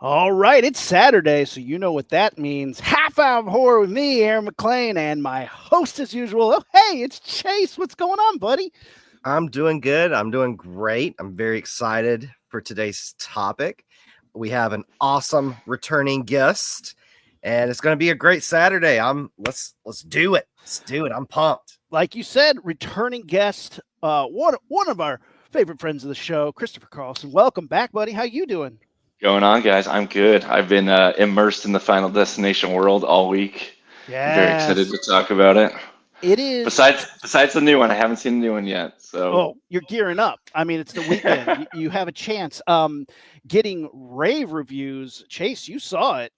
All right, it's Saturday, so you know what that means. Half Hour of Horror with me, Aaron McLean, and my host as usual. Oh, hey, it's Chase. What's going on, buddy? I'm doing good. I'm doing great. I'm very excited for today's topic. We have an awesome returning guest, and it's going to be a great Saturday. Let's do it. Let's do it. I'm pumped. Like you said, returning guest, one of our favorite friends of the show, Christopher Carlson. Welcome back, buddy. How you doing? Going on, guys? I'm good. I've been immersed in the Final Destination world all week. I'm very excited to talk about it. It is. Besides the new one, I haven't seen the new one yet. So you're gearing up. I mean, it's the weekend. you have a chance. Getting rave reviews. Chase, you saw it.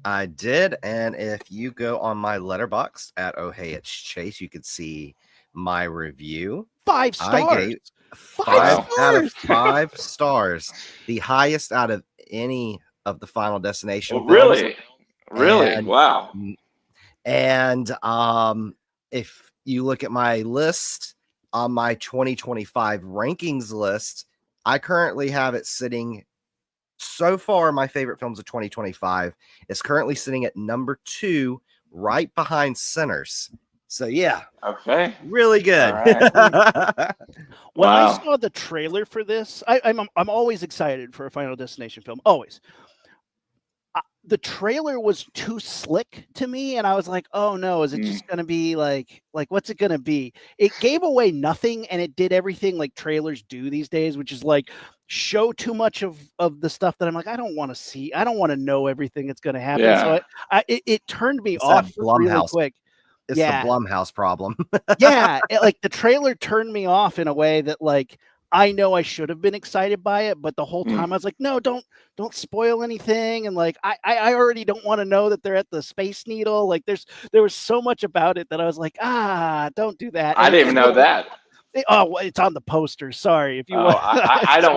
I did, and if you go on my letterbox at Oh Hey It's Chase, you could see my review. 5 stars. I gave 5 out of 5 stars, the highest out of any of the Final Destination. Oh, really? Wow. And if you look at my list on my 2025 rankings list, I currently have it sitting. So far, my favorite films of 2025 is currently sitting at number 2, right behind Sinners. So yeah, okay, really good. Right. When I saw the trailer for this, I'm always excited for a Final Destination film. Always. The trailer was too slick to me, and I was like, "Oh no, is it just going to be like what's it going to be?" It gave away nothing, and it did everything like trailers do these days, which is like show too much of the stuff that I'm like, I don't want to see. I don't want to know everything that's going to happen. Yeah. So it turned me off really quick. It's the Blumhouse problem. Yeah, like the trailer turned me off in a way that like I know I should have been excited by it, but the whole time I was like, no, don't spoil anything. And like, I already don't want to know that they're at the Space Needle. Like there was so much about it that I was like, don't do that. And I didn't even know that. Oh, it's on the poster. Sorry. If you want. I don't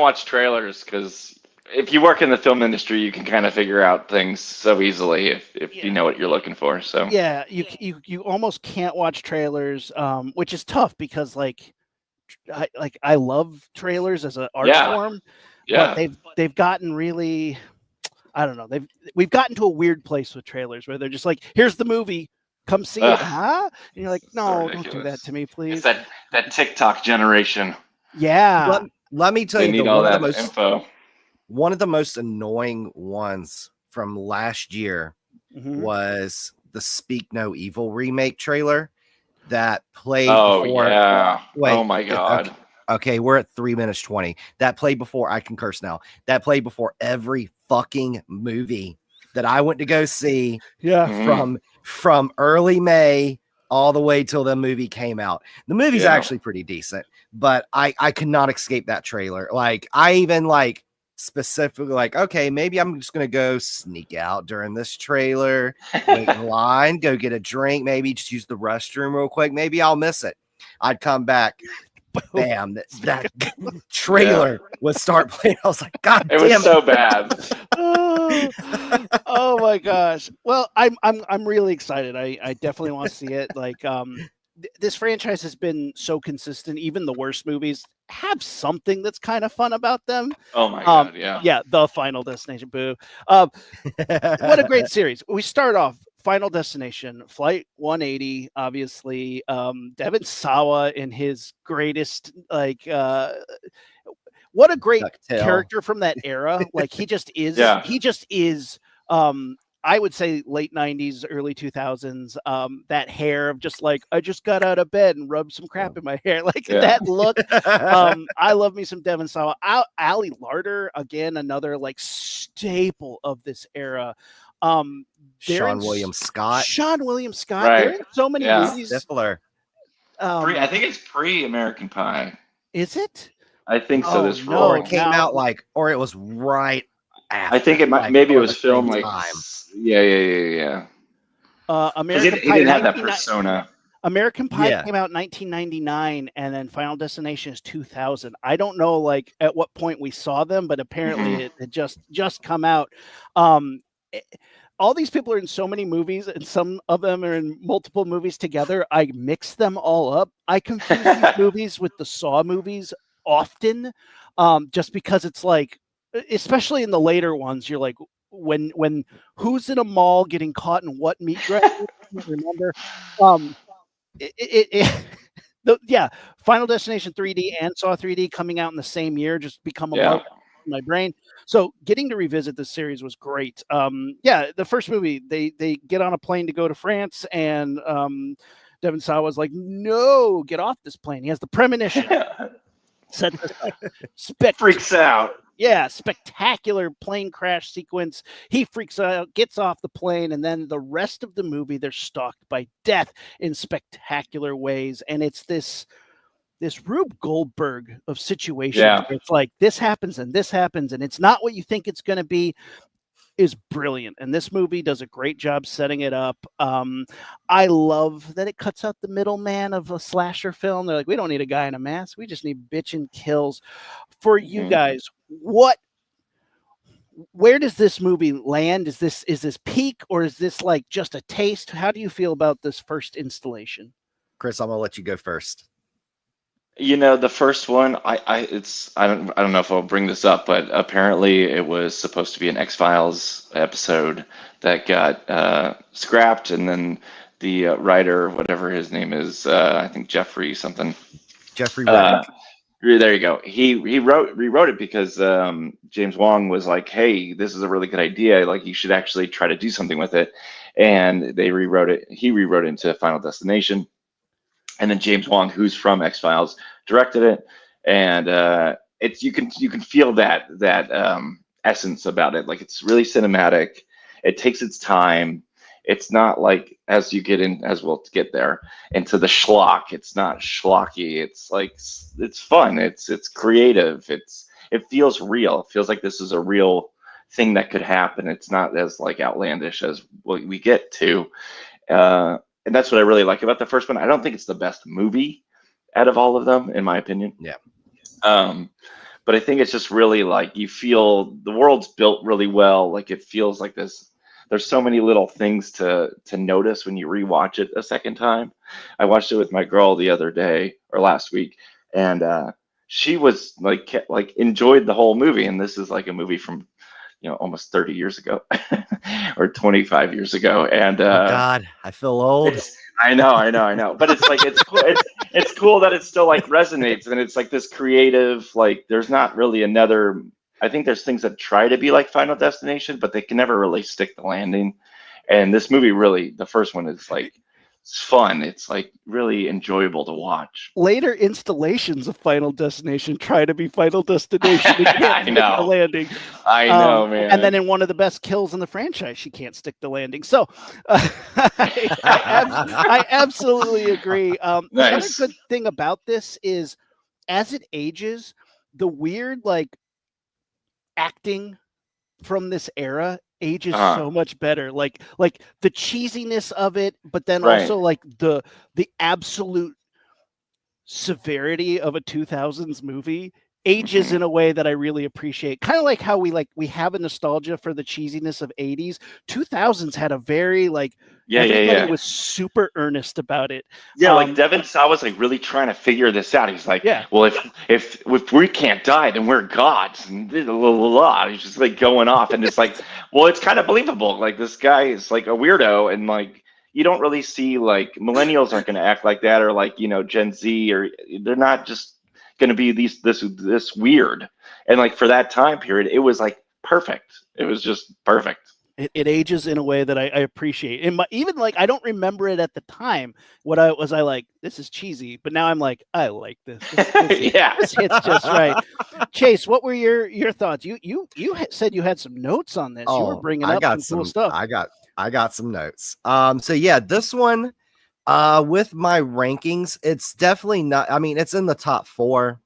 watch trailers because if you work in the film industry, you can kind of figure out things so easily if you know what you're looking for. So yeah, you almost can't watch trailers, which is tough because I love trailers as an art form, but they've gotten really, I don't know, we've gotten to a weird place with trailers where they're just like, here's the movie, come see it, huh? And you're like, no, don't do that to me, please. It's that TikTok generation. Yeah. Let me tell they you, need all that info. One of the most annoying ones from last year was the Speak No Evil remake trailer that played before. Yeah. Oh my God. Okay, we're at 3 minutes 20. That played before, I can curse now. That played before every fucking movie that I went to go see. Yeah. From early May all the way till the movie came out. The movie's actually pretty decent, but I could not escape that trailer. Like I even specifically okay, maybe I'm just gonna go sneak out during this trailer, wait in line, go get a drink, maybe just use the restroom real quick, maybe I'll miss it. I'd come back, bam, that trailer would start playing. I was like, God damn it. Was so bad. Oh my gosh. Well, I'm really excited. I definitely want to see it. Like this franchise has been so consistent. Even the worst movies have something that's kind of fun about them. Oh my God, yeah. Yeah, the Final Destination. Boo. What a great series. We start off Final Destination, Flight 180, obviously. Devon Sawa in his greatest, what a great character from that era. Like he just is. Yeah. He just is. I would say late 90s, early 2000s, that hair of just like, I just got out of bed and rubbed some crap in my hair. Like that look. I love me some Devon Sawa. Ali Larter, again, another like staple of this era. Sean William Scott. Right. They're in so many movies. Stifler. I think it's pre-American Pie. Is it? I think so. This role. Or it came out or it was right after. I think it might. Maybe it was filmed time. Yeah. American Pie. He didn't have that persona. American Pie came out in 1999, and then Final Destination is 2000. I don't know at what point we saw them, but apparently it just come out. All these people are in so many movies, and some of them are in multiple movies together. I mix them all up. I confuse these movies with the Saw movies often, just because it's like especially in the later ones, you're like, when who's in a mall getting caught in what meat grinder? I can't remember. Yeah, Final Destination 3D and Saw 3D coming out in the same year just become a Yeah. mark in my brain. So getting to revisit this series was great. Yeah, the first movie, they get on a plane to go to France, and Devon Sawa's like, "No, get off this plane." He has the premonition. Said Freaks out. Yeah, spectacular plane crash sequence. He freaks out, gets off the plane, and then the rest of the movie, they're stalked by death in spectacular ways. And it's this Rube Goldberg of situations. Yeah. It's like this happens, and it's not what you think it's going to be. Is brilliant, and this movie does a great job setting it up. I love that it cuts out the middleman of a slasher film. They're like, we don't need a guy in a mask, we just need bitchin' kills. For you guys, where does this movie land? Is this peak, or is this like just a taste? How do you feel about this first installation? Chris, I'm gonna let you go first. The first one, I don't know if I'll bring this up, but apparently it was supposed to be an X-Files episode that got scrapped, and then the writer, whatever his name is, I think Jeffrey something. Jeffrey Reddick. There you go. He rewrote it because James Wong was like, "Hey, this is a really good idea. Like, you should actually try to do something with it." And they rewrote it. He rewrote it into Final Destination. And then James Wong, who's from X-Files, directed it, and it's you can feel that essence about it. Like, it's really cinematic. It takes its time. It's not like, as we'll get there into the schlock. It's not schlocky. It's like it's fun. It's creative. It feels real. It feels like this is a real thing that could happen. It's not as like outlandish as what we get to. And that's what I really like about the first one. I don't think it's the best movie out of all of them, in my opinion. Yeah. But I think it's just really like, you feel the world's built really well. Like, it feels like this. There's so many little things to notice when you rewatch it a second time. I watched it with my girl the other day or last week, and she was like enjoyed the whole movie. And this is like a movie from almost 30 years ago or 25 years ago. And God, I feel old. I know. But it's like, it's cool. It's cool that it still like resonates. And it's like this creative, like, there's not really another, I think there's things that try to be like Final Destination, but they can never really stick the landing. And this movie really, the first one is like, it's fun. It's like really enjoyable to watch. Later installations of Final Destination try to be Final Destination. I know. The landing. I know, man. And then in one of the best kills in the franchise, she can't stick the landing. So I absolutely agree. Nice. The other good thing about this is, as it ages, the weird like acting from this era ages so much better, like the cheesiness of it, but then also like the absolute severity of a 2000s movie ages in a way that I really appreciate. Kind of like how we have a nostalgia for the cheesiness of 80s. 2000s had a very like everybody was super earnest about it. Like Devon Sawa was like really trying to figure this out. He's like, well, if we can't die, then we're gods. And he's just like going off, and it's like, well, it's kind of believable. Like, this guy is like a weirdo, and like, you don't really see, like, millennials aren't going to act like that, or like, Gen Z, or they're not just going to be this weird. And like, for that time period, it was like perfect. It was just perfect. It ages in a way that I appreciate. And even like, I don't remember it at the time. I like, this is cheesy, but now I'm like, I like this. This hits just right. Chase, what were your thoughts? You said you had some notes on this. You were bringing up some cool stuff. I got some notes. So yeah, this one, with my rankings, it's definitely not, I mean, it's in the top 4,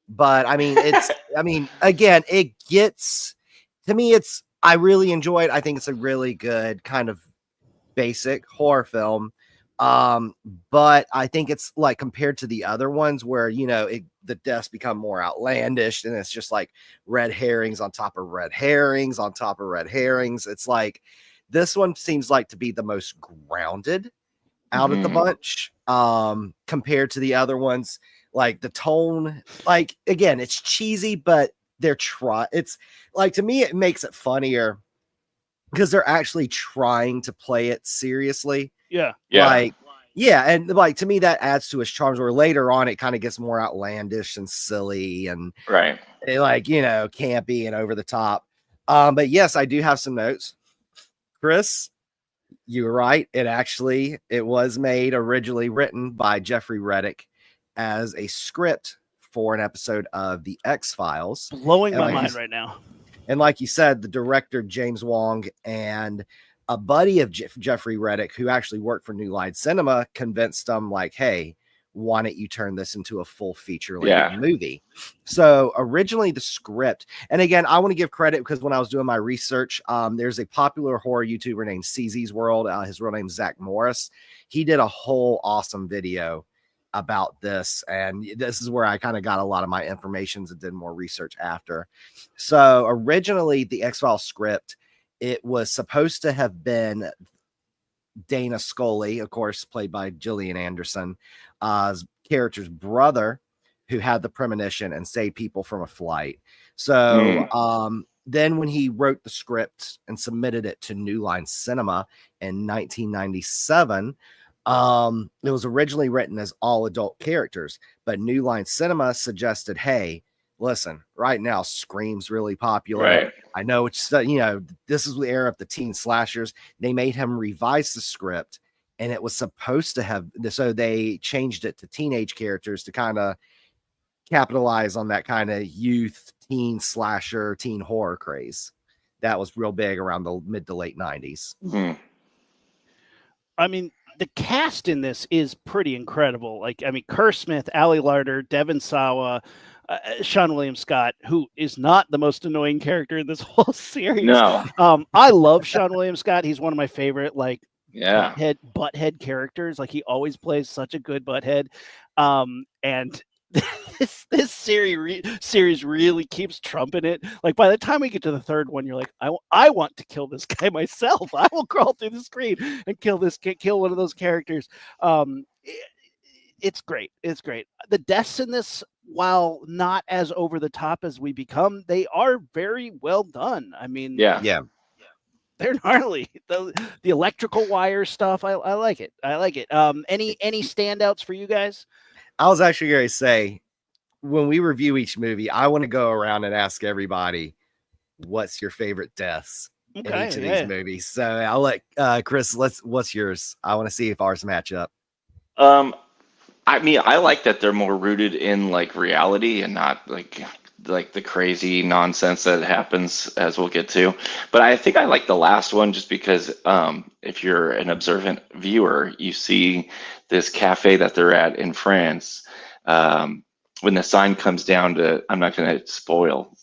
but I mean, again, it gets, to me, I really enjoy it. I think it's a really good kind of basic horror film. But I think it's like, compared to the other ones where, the deaths become more outlandish, and it's just like red herrings on top of red herrings on top of red herrings. It's like, this one seems like to be the most grounded out of the bunch, compared to the other ones. Like, the tone, like, again, it's cheesy, but it's like, to me, it makes it funnier because they're actually trying to play it seriously. Yeah. Like, yeah, and like, to me, that adds to its charms, where later on it kind of gets more outlandish and silly and Right. like, campy and over the top. But yes, I do have some notes. Chris, you were right. It was made, originally written by Jeffrey Reddick as a script for an episode of The X-Files. Blowing my mind right now. And like you said, the director, James Wong, and a buddy of Jeffrey Reddick, who actually worked for New Line Cinema, convinced them, like, hey, why don't you turn this into a full feature-length movie? So originally the script, and again, I want to give credit because when I was doing my research, there's a popular horror YouTuber named CZ's World. His real name is Zach Morris. He did a whole awesome video about this, and this is where I kind of got a lot of my information and did more research after. So originally the X-Files script, it was supposed to have been Dana Scully, of course, played by Gillian Anderson, character's brother, who had the premonition and saved people from a flight. So then when he wrote the script and submitted it to New Line Cinema in 1997, it was originally written as all adult characters, but New Line Cinema suggested, hey, listen, right now Scream's really popular. Right. I know it's, this is the era of the teen slashers. They made him revise the script, and it was supposed to have, so they changed it to teenage characters to kind of capitalize on that kind of youth teen slasher, teen horror craze that was real big around the mid to late 90s. Mm-hmm. I mean, the cast in this is pretty incredible. Like, I mean, Kerr Smith, Ali Larter, Devon Sawa, Sean William Scott, who is not the most annoying character in this whole series. No. I love Sean William Scott. He's one of my favorite, like, Yeah. butthead characters. Like, he always plays such a good butthead. And this series really keeps trumping it. Like, by the time we get to the third one, you're like, I want to kill this guy myself. I will crawl through the screen and kill one of those characters. It's great. It's great. The deaths in this, while not as over the top as We Become, they are very well done. I mean, Yeah. they're gnarly. The electrical wire stuff, I like it. I like it. Any standouts for you guys? I was actually going to say, when we review each movie, I want to go around and ask everybody, what's your favorite deaths in each of these movies? So I'll let Chris, what's yours? I want to see if ours match up. I mean, I like that they're more rooted in like reality and not like the crazy nonsense that happens, as we'll get to. But I think I like the last one just because if you're an observant viewer, you see this cafe that they're at in France. When the sign comes down to, I'm not going to spoil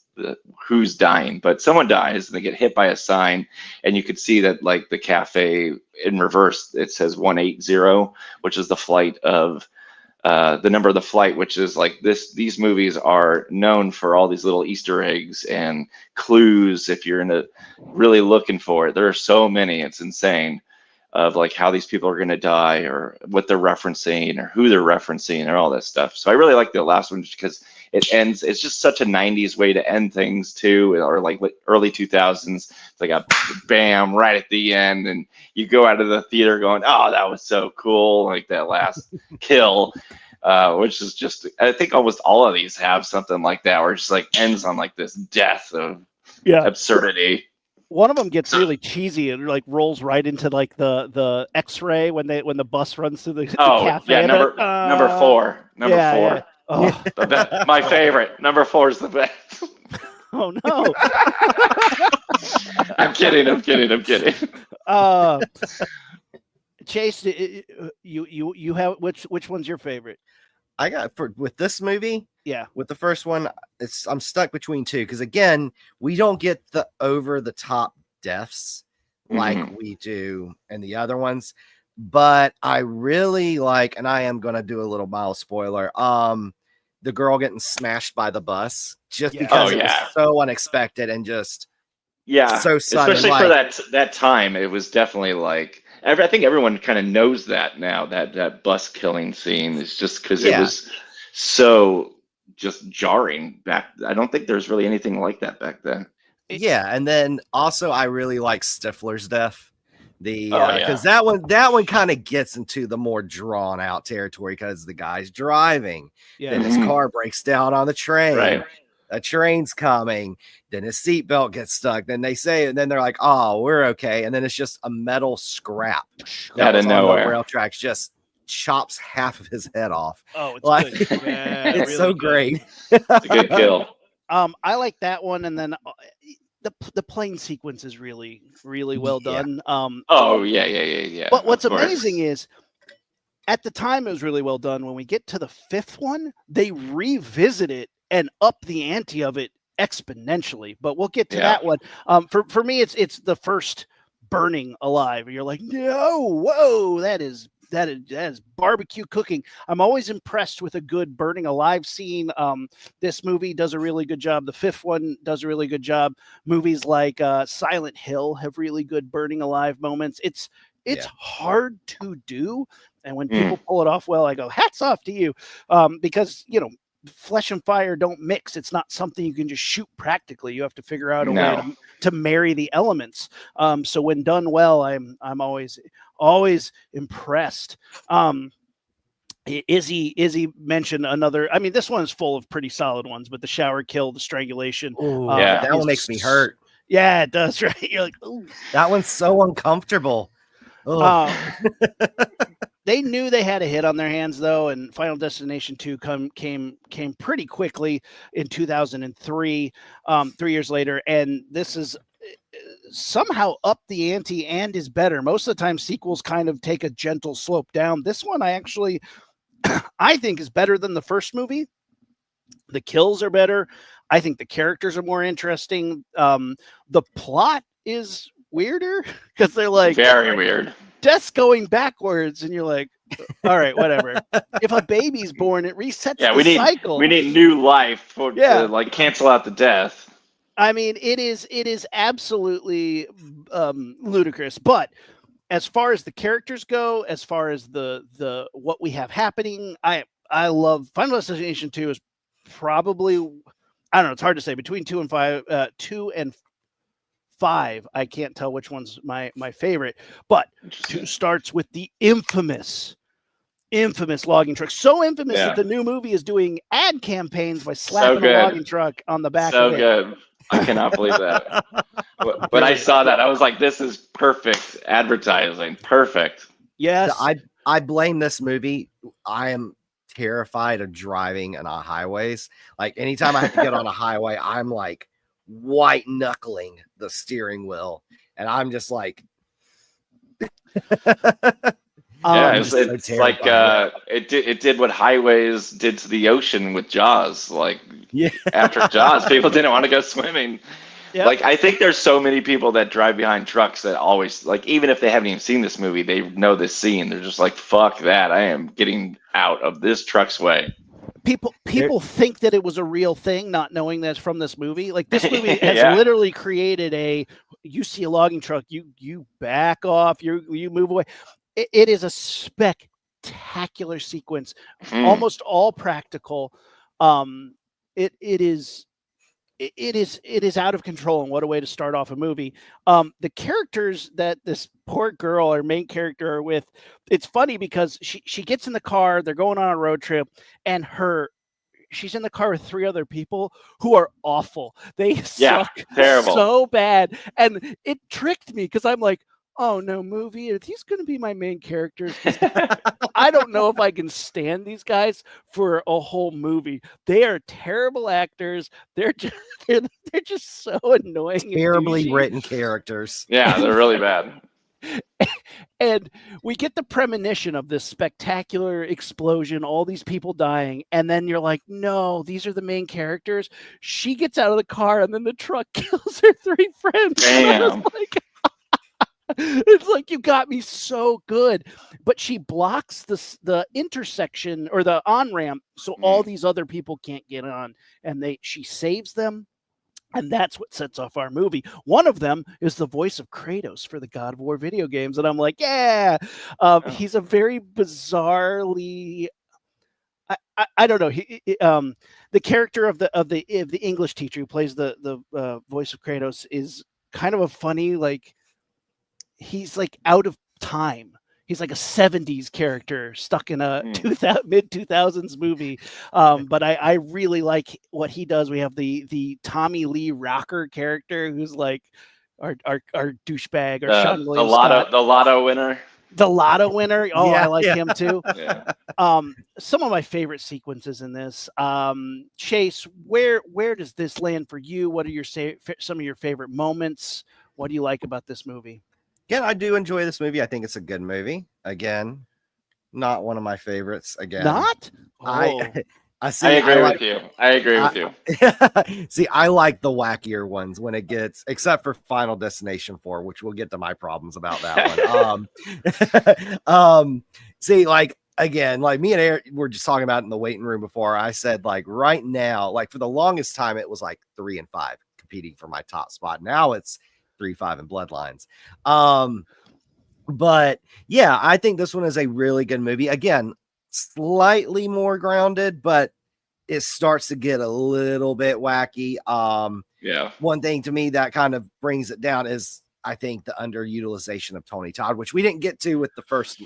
who's dying, but someone dies and they get hit by a sign, and you could see that like the cafe in reverse, it says 180, which is the flight of the number of the flight, which is like this. These movies are known for all these little Easter eggs and clues. If you're really looking for it, there are so many. It's insane of like how these people are going to die or what they're referencing or who they're referencing and all that stuff. So I really like the last one just because it ends. It's just such a 90s way to end things too, or like early 2000s. It's like a bam right at the end, and you go out of the theater going, "Oh, that was so cool!" Like that last kill, which is just. I think almost all of these have something like that, where it just like ends on like this death of absurdity. One of them gets really cheesy and like rolls right into like the X-ray when the bus runs through the cafe. Yeah, number four. Yeah. Oh. My favorite. Number 4 is the best. Oh no. I'm kidding. Chase, you have which one's your favorite? I got with this movie. Yeah. With the first one, I'm stuck between two because again, we don't get the over the top deaths like we do in the other ones. But I really like, and I am gonna do a little mild spoiler. The girl getting smashed by the bus just because it was so unexpected and just so sudden. Especially for that time, it was definitely like I think everyone kind of knows that now. That bus killing scene is just because it was so just jarring back. I don't think there's really anything like that back then. Yeah, and then also I really like Stifler's death. The Oh, yeah. because that one kind of gets into the more drawn out territory because the guy's driving, then his Mhm. car breaks down on the train. Right. A train's coming, then his seatbelt gets stuck. Then they say, and then they're like, "Oh, we're okay," and then it's just a metal scrap that Out of was on the nowhere. rail tracks, just chops half of his head off. Oh, it's Like, good. Yeah, it's really so good. great. It's a good kill. I like that one, and then the plane sequence is really well Yeah. done. Oh yeah. But what's of course. amazing is, at the time it was really well done. When we get to the fifth one, they revisit it and up the ante of it exponentially. But we'll get to Yeah. that one. For me, it's the first burning alive. You're like, no, whoa, that is barbecue cooking. I'm always impressed with a good burning alive scene. This movie does a really good job. The fifth one does a really good job. Movies like Silent Hill have really good burning alive moments. It's Yeah. hard to do, and when Mm. people pull it off well, I go, hats off to you, because flesh and fire don't mix. It's not something you can just shoot practically. You have to figure out a way No. to marry the elements. So when done well, I'm always impressed. Izzy mentioned another. I mean, this one is full of pretty solid ones, but the shower kill, the strangulation. Ooh, Yeah. that one makes me hurt. Yeah, it does. Right? You're like, ooh. That one's so uncomfortable. Ugh. They knew they had a hit on their hands, though, and Final Destination 2 came pretty quickly in 2003, 3 years later, and this is somehow up the ante and is better. Most of the time, sequels kind of take a gentle slope down. This one, I actually, I think, is better than the first movie. The kills are better. I think the characters are more interesting. The plot is weirder because they're like Very weird. death's going backwards, and you're like, all right, whatever. If a baby's born, it resets Yeah, the cycle. we need new life Yeah. to like cancel out the death. I mean, it is absolutely ludicrous. But as far as the characters go, as far as the what we have happening, I love Final Destination 2 is probably, I don't know, it's hard to say, between 2 and 5, 2 and 5. I can't tell which one's my favorite, but 2 starts with the infamous logging truck. So infamous Yeah. that the new movie is doing ad campaigns by slapping a good. logging truck on the back So of it. good. I cannot believe that. When I saw that, I was like, this is perfect advertising. Perfect. Yes. I blame this movie. I am terrified of driving on our highways. Like anytime I have to get on a highway, I'm like white knuckling the steering wheel, and I'm just like, Yeah, I'm it's, just so it's like terrified. it did what highways did to the ocean with Jaws. Like Yeah. after Jaws, people didn't want to go swimming. Yep. Like I think there's so many people that drive behind trucks that always like, even if they haven't even seen this movie, they know this scene. They're just like, fuck that. I am getting out of this truck's way. People think that it was a real thing, not knowing that's from this movie. Like this movie has Yeah. literally created you see a logging truck, you back off, you move away. It is a spectacular sequence, almost all practical. It is out of control, and what a way to start off a movie. The characters that this poor girl or main character are with, it's funny because she gets in the car, they're going on a road trip, and she's in the car with 3 other people who are awful. They suck terrible. so bad, and it tricked me because I'm like, oh no, movie, are these going to be my main characters? I don't know if I can stand these guys for a whole movie. They are terrible actors. They're just so annoying. and Terribly douchey. written characters. Yeah, they're really bad. And we get the premonition of this spectacular explosion, all these people dying, and then you're like, no, these are the main characters. She gets out of the car, and then the truck kills her 3 friends. Damn. It's like, you got me so good. But she blocks the intersection or the on-ramp so all these other people can't get on, and she saves them. And that's what sets off our movie. One of them is the voice of Kratos for the God of War video games. And I'm like, yeah, he's a very bizarrely I don't know. The character of the English teacher who plays the voice of Kratos is kind of a funny, like, he's like out of time. He's like a 70s character stuck in a mid 2000s movie. But I really like what he does. We have the Tommy Lee Rocker character who's like our douchebag, or Sean The William lotto, Scott. the lotto winner. The lotto winner. Oh, Yeah, I like yeah. him too. Yeah. Some of my favorite sequences in this. Chase, where does this land for you? What are some of your favorite moments? What do you like about this movie? Yeah, I do enjoy this movie. I think it's a good movie. Again, not one of my favorites. Again, Not? I see. I agree with you. I agree with you. See, I like the wackier ones when it gets, except for Final Destination 4, which we'll get to my problems about that one. See, like, again, like me and Eric were just talking about in the waiting room before. I said, like, right now, like for the longest time, it was like 3 and 5 competing for my top spot. Now it's 3, 5, and Bloodlines. But yeah, I think this one is a really good movie. Again, slightly more grounded, but it starts to get a little bit wacky. Yeah. One thing to me that kind of brings it down is, I think, the underutilization of Tony Todd, which we didn't get to with the first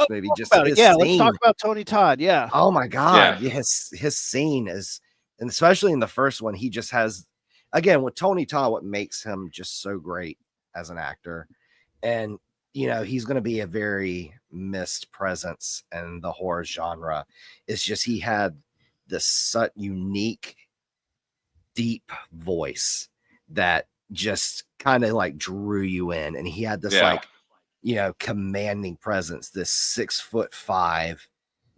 movie. Just his yeah, scene. let's talk about Tony Todd. Yeah. Oh my God. Yeah. His scene is, and especially in the first one, he just has, again, with Tony Todd, what makes him just so great as an actor. And, you know, he's going to be a very missed presence in the horror genre. It's just, he had this such unique, deep voice that just kind of like drew you in. And he had this like, you know, commanding presence, this 6'5"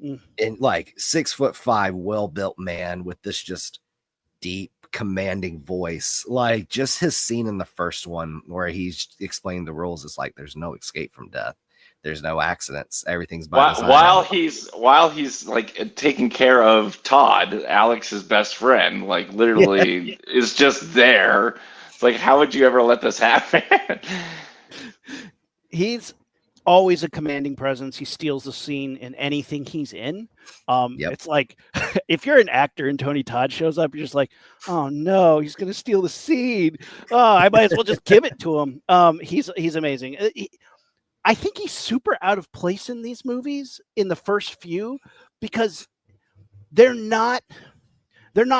and like 6'5" well-built man with this just deep, commanding voice. Like, just his scene in the first one where he's explaining the rules is like, there's no escape from death, there's no accidents, everything's by design. While he's like taking care of Todd, Alex's best friend, like literally is just there. It's like, how would you ever let this happen? He's always a commanding presence. He steals the scene in anything he's in. It's like, if you're an actor and Tony Todd shows up, you're just like, oh no, he's gonna steal the scene. Oh, I might as well just give it to him. He's amazing. I think he's super out of place in these movies in the first few, because they're not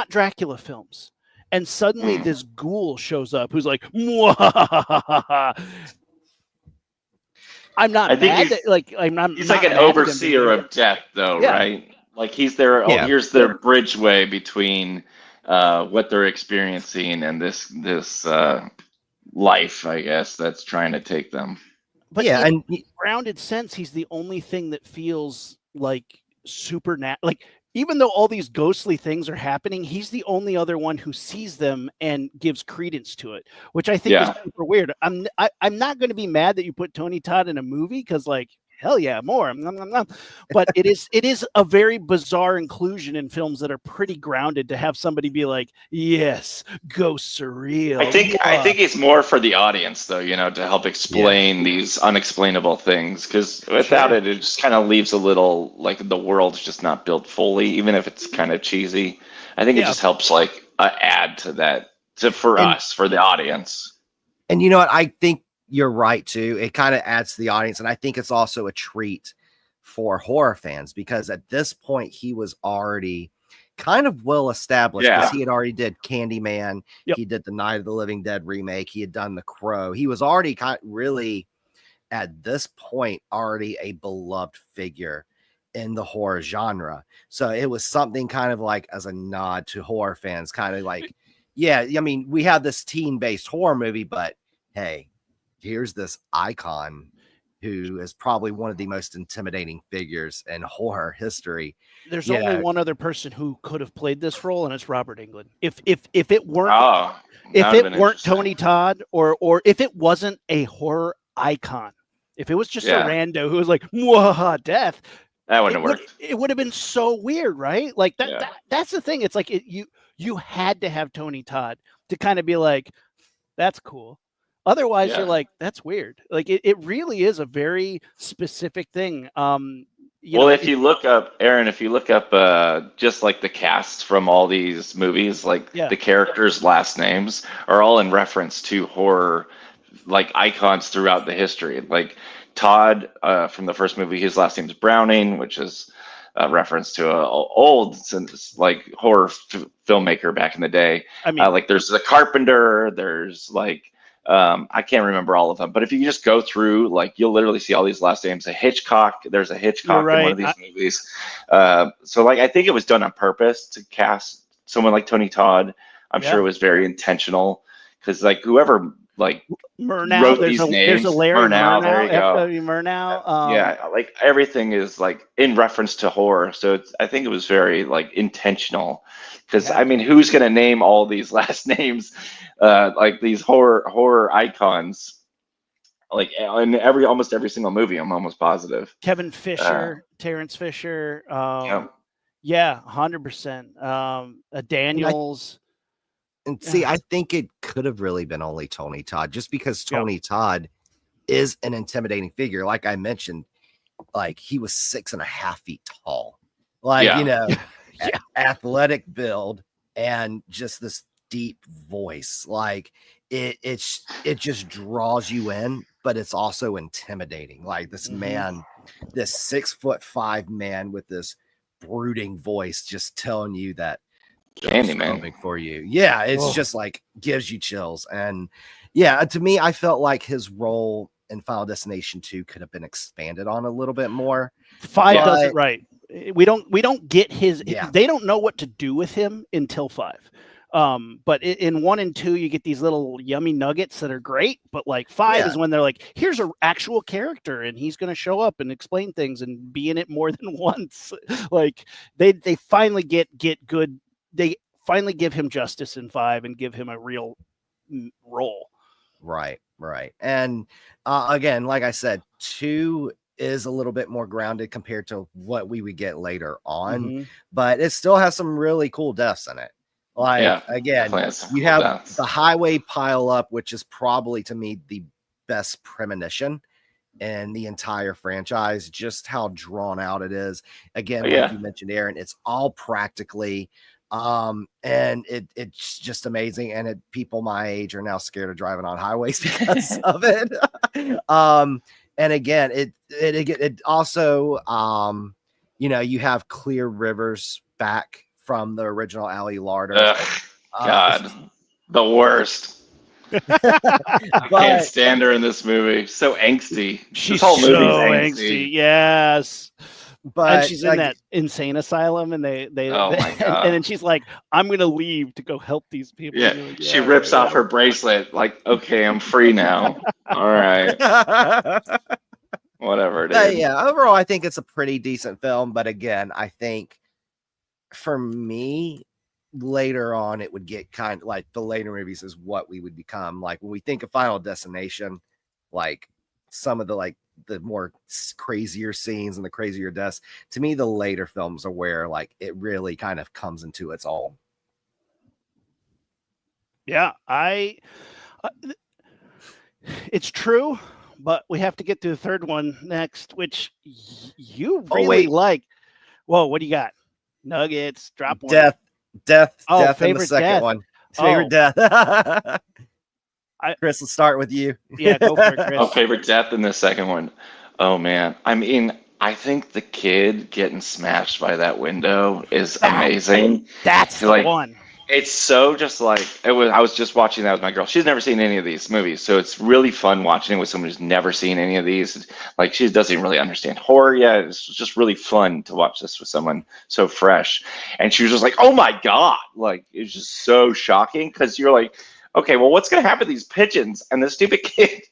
Dracula films. And suddenly this ghoul shows up who's like, Mwahahaha. I'm not mad. He's like an overseer of death, though, right? Like, he's there. Oh, here's their bridgeway between what they're experiencing and this life, I guess, that's trying to take them. But in a grounded sense, he's the only thing that feels like supernatural. Like, even though all these ghostly things are happening, he's the only other one who sees them and gives credence to it, which I think is super weird. I'm not going to be mad that you put Tony Todd in a movie, because, like, hell yeah, more. But it is a very bizarre inclusion in films that are pretty grounded to have somebody be like, yes, ghosts are real. I think it's more for the audience, though, you know, to help explain these unexplainable things, because without it just kind of leaves a little like the world's just not built fully, even if it's kind of cheesy. I think it just helps like add to that for the audience. And you know what? I think you're right too. It kind of adds to the audience, and I think it's also a treat for horror fans, because at this point he was already kind of well established, because he had already did Candyman, he did the Night of the Living Dead remake, he had done The Crow. He was already really at this point already a beloved figure in the horror genre. So it was something kind of like as a nod to horror fans, kind of like, I mean, we have this teen-based horror movie, but hey, here's this icon who is probably one of the most intimidating figures in horror history. There's only one other person who could have played this role, and it's Robert Englund. If it weren't Tony Todd, or if it wasn't a horror icon, if it was just a rando who was like, Mwahaha, death, that wouldn't have worked. It would have been so weird, right? Like that's the thing. It's like you had to have Tony Todd to kind of be like, that's cool. Otherwise, you're like, that's weird. Like, it really is a very specific thing. Well, if you look up, Aaron, if you look up just like the cast from all these movies, like Yeah. the characters' last names are all in reference to horror, like icons throughout the history. Like Todd from the first movie, his last name is Browning, which is a reference to a old like horror filmmaker back in the day. I mean, Like there's the Carpenter, there's like I can't remember all of them, but if you just go through, like you'll literally see all these last names. A Hitchcock, there's a Hitchcock You're in one right. of these movies. So like I think it was done on purpose to cast someone like Tony Todd. I'm Yeah. sure it was very intentional because like whoever like Murnau, wrote there's these a names, Larry Murnau, there you go. F.W. Murnau. Yeah, like everything is like in reference to horror. So I think it was very like intentional because Yeah. I mean, who's gonna name all these last names, like these horror icons, like in almost every single movie? I'm almost positive. Kevin Fisher, Terrence Fisher. Yeah, 100%. Daniels. And see, I think it could have really been only Tony Todd, just because Tony Todd is an intimidating figure. Like I mentioned, like he was 6.5 feet tall, like, athletic build and just this deep voice. Like it just draws you in, but it's also intimidating. Like this man, this 6'5" man with this brooding voice, just telling you that Candyman for you. Yeah, it's just like gives you chills. And yeah, to me, I felt like his role in Final Destination 2 could have been expanded on a little bit more. 5 does it right. We don't get his. They don't know what to do with him until 5. But in 1 and 2, you get these little yummy nuggets that are great. But like 5 is when they're like, here's an actual character, and he's going to show up and explain things and be in it more than once. Like they finally get good. They finally give him justice in 5 and give him a real role. Right. And again, like I said, 2 is a little bit more grounded compared to what we would get later on, but it still has some really cool deaths in it. Like, again, you have the highway pile up, which is probably to me the best premonition in the entire franchise, just how drawn out it is. Again, like you mentioned, Aaron, it's all practically and it's just amazing. And people my age are now scared of driving on highways because of it. And again, it also you have Clear Rivers back from the original Ali Larter. God, the worst. I can't stand her in this movie. So angsty. She's so angsty. Yes. But and she's in that insane asylum, and they my God. and then she's like, "I'm gonna leave to go help these people." Yeah, like, she rips off her bracelet. Like, okay, I'm free now. All right, whatever. Dude. Yeah, overall, I think it's a pretty decent film. But again, I think for me, later on, it would get kind of like the later movies is what we would become. Like when we think of Final Destination, like some of the more crazier scenes and the crazier deaths, to me the later films are where like it really kind of comes into its own. It's true, but we have to get to the third one next, which you really like. Whoa, what do you got? Nuggets, drop one. Death in the second one. Favorite death. Chris, let's start with you. Yeah, go for it, Chris. Favorite death in the second one. Oh man, I mean, I think the kid getting smashed by that window is amazing. That's the one. It's so just like it was. I was just watching that with my girl. She's never seen any of these movies, so it's really fun watching it with someone who's never seen any of these. Like she doesn't even really understand horror yet. It's just really fun to watch this with someone so fresh. And she was just like, "Oh my God!" Like it was just so shocking because you're like, okay, well, what's going to happen to these pigeons? And the stupid kid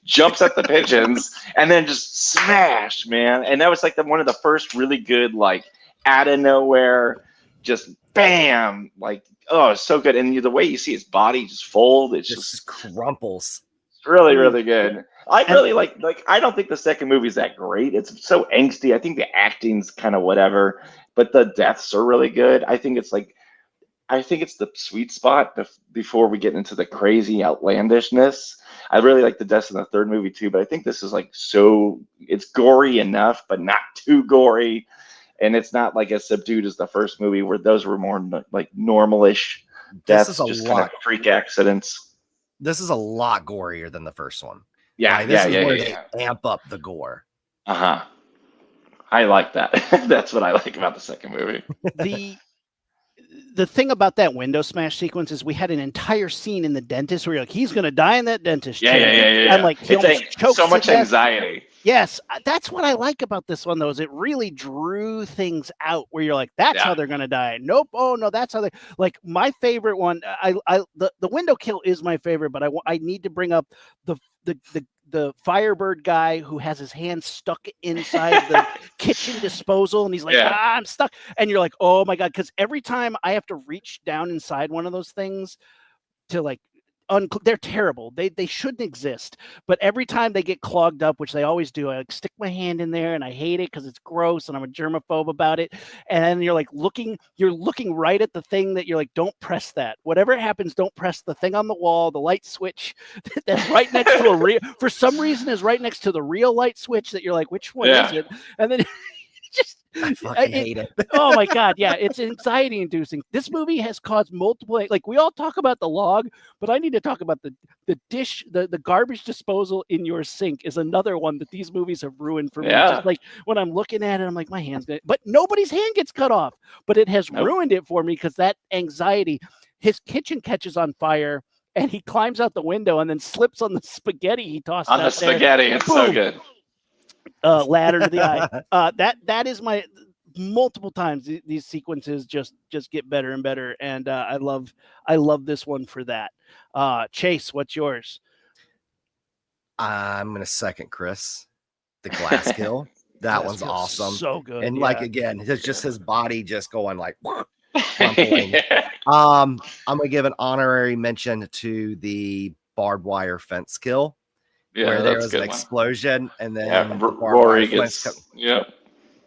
jumps at the pigeons and then just smash, man. And that was like one of the first really good, like out of nowhere, just bam, like, oh, it's so good. And the way you see his body just fold, it's just crumples. It's really, really good. I really like, I don't think the second movie is that great. It's so angsty. I think the acting's kind of whatever, but the deaths are really good. I think it's the sweet spot before we get into the crazy outlandishness. I really like the deaths in the third movie too, but I think this is like it's gory enough, but not too gory, and it's not like as subdued as the first movie where those were more like normalish This deaths, is a just kind of lot. freak accidents. This is a lot gorier than the first one. Yeah, Like, this is where yeah. they amp up the gore. Uh-huh. I like that. That's what I like about the second movie. The thing about that window smash sequence is we had an entire scene in the dentist where you're like, he's gonna die in that dentist chair. Yeah. I'm like, he almost chokes so to much death. anxiety. Yes, that's what I like about this one, though, is it really drew things out where you're like, that's how they're gonna die. Nope. Oh no, that's how they. Like my favorite one. The window kill is my favorite, but I need to bring up the Firebird guy who has his hand stuck inside the kitchen disposal, and he's like, I'm stuck. And you're like, oh my god, because every time I have to reach down inside one of those things to like. They're terrible. They shouldn't exist. But every time they get clogged up, which they always do, I like stick my hand in there and I hate it because it's gross and I'm a germaphobe about it. And then you're looking right at the thing that you're like, don't press that. Whatever happens, don't press the thing on the wall, the light switch that's right next to for some reason is right next to the real light switch that you're like, which one is it? And then I fucking hate it. Oh my god, yeah, it's anxiety inducing. This movie has caused multiple, like we all talk about the log, but I need to talk about the dish, the garbage disposal in your sink is another one that these movies have ruined for me. Just like when I'm looking at it, I'm like, my hand's gonna, but nobody's hand gets cut off. But it has ruined it for me because that anxiety, his kitchen catches on fire and he climbs out the window and then slips on the spaghetti he tossed on out the spaghetti. there. It's so good. Ladder to the eye. That is my multiple times these sequences just get better and better, and I love this one for that. Chase, what's yours? I'm gonna second Chris. The glass kill. That one's awesome. So good. And like again, it's just his body just going like Yeah. I'm gonna give an honorary mention to the barbed wire fence kill. Where there was an explosion and then Rory gets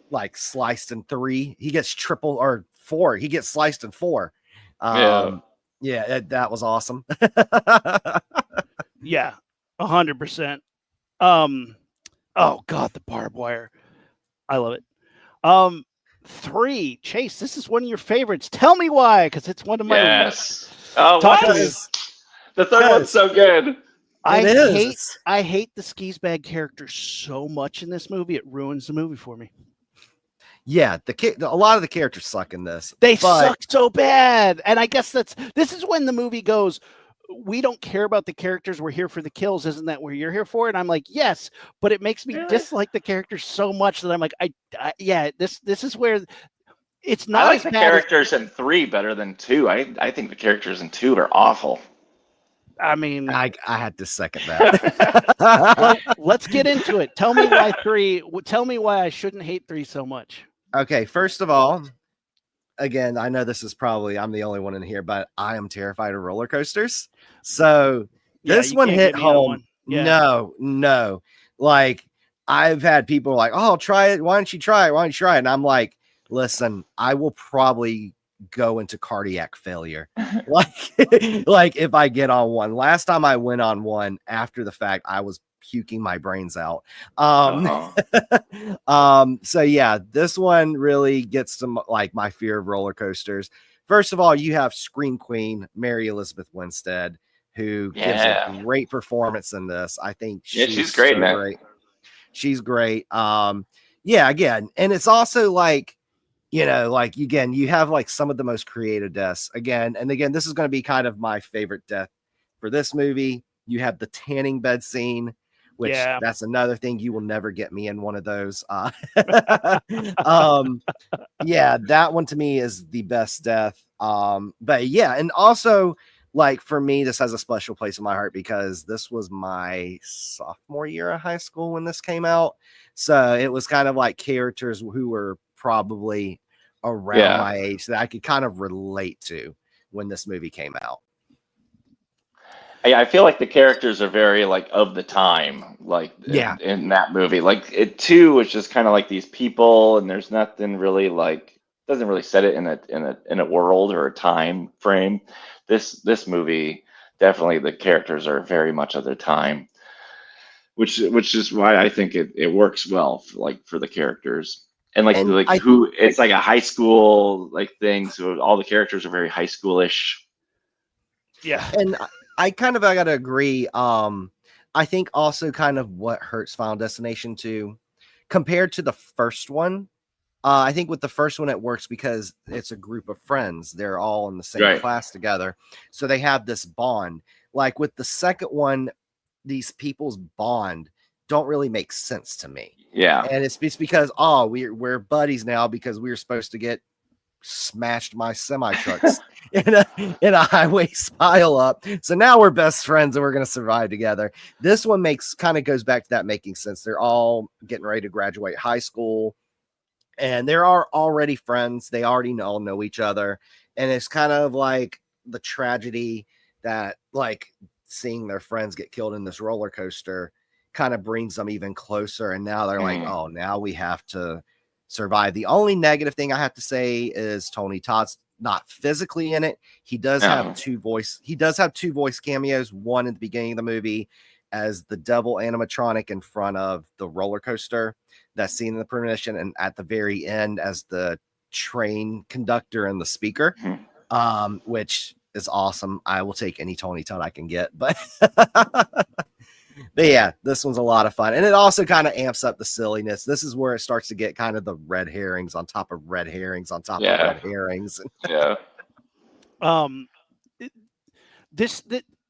like sliced in 3. He gets triple or 4. He gets sliced in 4. That was awesome. Yeah, 100%. Oh god, the barbed wire. I love it. 3, Chase, this is one of your favorites. Tell me why, because it's one of my Oh, the third one's so good. I hate the skis bag character so much in this movie. It ruins the movie for me. Yeah, a lot of the characters suck in this. They suck so bad. And I guess this is when the movie goes, we don't care about the characters. We're here for the kills. Isn't that what you're here for? And I'm like, yes, but it makes me dislike the characters so much that I'm like, this is where it's not. I like the characters in 3 better than 2. I think the characters in 2 are awful. I mean, I had to second that. Let's get into it. Tell me why 3. Tell me why I shouldn't hate 3 so much. Okay, first of all, again, I know this is probably I'm the only one in here, but I am terrified of roller coasters. So this one hit home. Yeah. No. Like I've had people like, "Oh, try it. Why don't you try it? Why don't you try it?" And I'm like, "Listen, I will probably go into cardiac failure like if I get on one." Last time I went on one after the fact, I was puking my brains out. So yeah, this one really gets to like my fear of roller coasters. First of all, you have Scream Queen Mary Elizabeth Winstead, who gives a great performance in this. I think she's great, man. Great. She's great. Again, and it's also like, like again, you have like some of the most creative deaths again. And again, this is going to be kind of my favorite death for this movie. You have the tanning bed scene, which that's another thing. You will never get me in one of those. That one to me is the best death. But yeah, and also like for me, this has a special place in my heart because this was my sophomore year of high school when this came out. So it was kind of like characters who were probably around my age that I could kind of relate to when this movie came out. I feel like the characters are very like of the time, like in that movie. Like it 2 was just kind of like these people, and there's nothing really like doesn't really set it in a world or a time frame. This movie definitely the characters are very much of their time, which is why I think it works well for the characters. And like And who it's like a high school like thing, so all the characters are very high schoolish. Yeah. And I kind of I gotta agree. I think also kind of what hurts Final Destination 2 compared to the first one. I think with the first one it works because it's a group of friends. They're all in the same Right. class together, so they have this bond. Like with the second one, these people's bond don't really make sense to me. Yeah. And it's because we're buddies now because we were supposed to get smashed my semi trucks in a highway pile up. So now we're best friends and we're gonna survive together. This one kind of goes back to that making sense. They're all getting ready to graduate high school, and they are already friends. They already all know each other, and it's kind of like the tragedy that like seeing their friends get killed in this roller coaster kind of brings them even closer. And now they're like, oh, now we have to survive. The only negative thing I have to say is Tony Todd's not physically in it. He does have two voice cameos, one at the beginning of the movie as the devil animatronic in front of the roller coaster, that scene in the premonition, and at the very end as the train conductor and the speaker, which is awesome. I will take any Tony Todd I can get, but but yeah, this one's a lot of fun. And it also kind of amps up the silliness. This is where it starts to get kind of the red herrings on top of red herrings on top of red herrings. Yeah.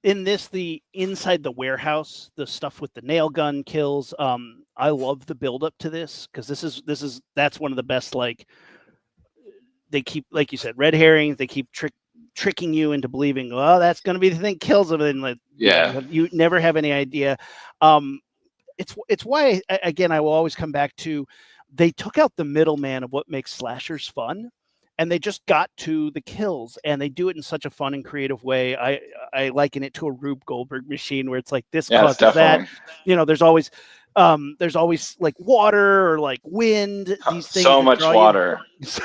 The inside the warehouse, the stuff with the nail gun kills. I love the build up to this because that's one of the best. Like they keep, like you said, red herrings. They keep tricking you into believing, well, that's going to be the thing kills them, and like, you never have any idea. It's why again I will always come back to, they took out the middleman of what makes slashers fun, and they just got to the kills, and they do it in such a fun and creative way. I liken it to a Rube Goldberg machine where it's like this causes that. There's always like water or like wind. These things so much water.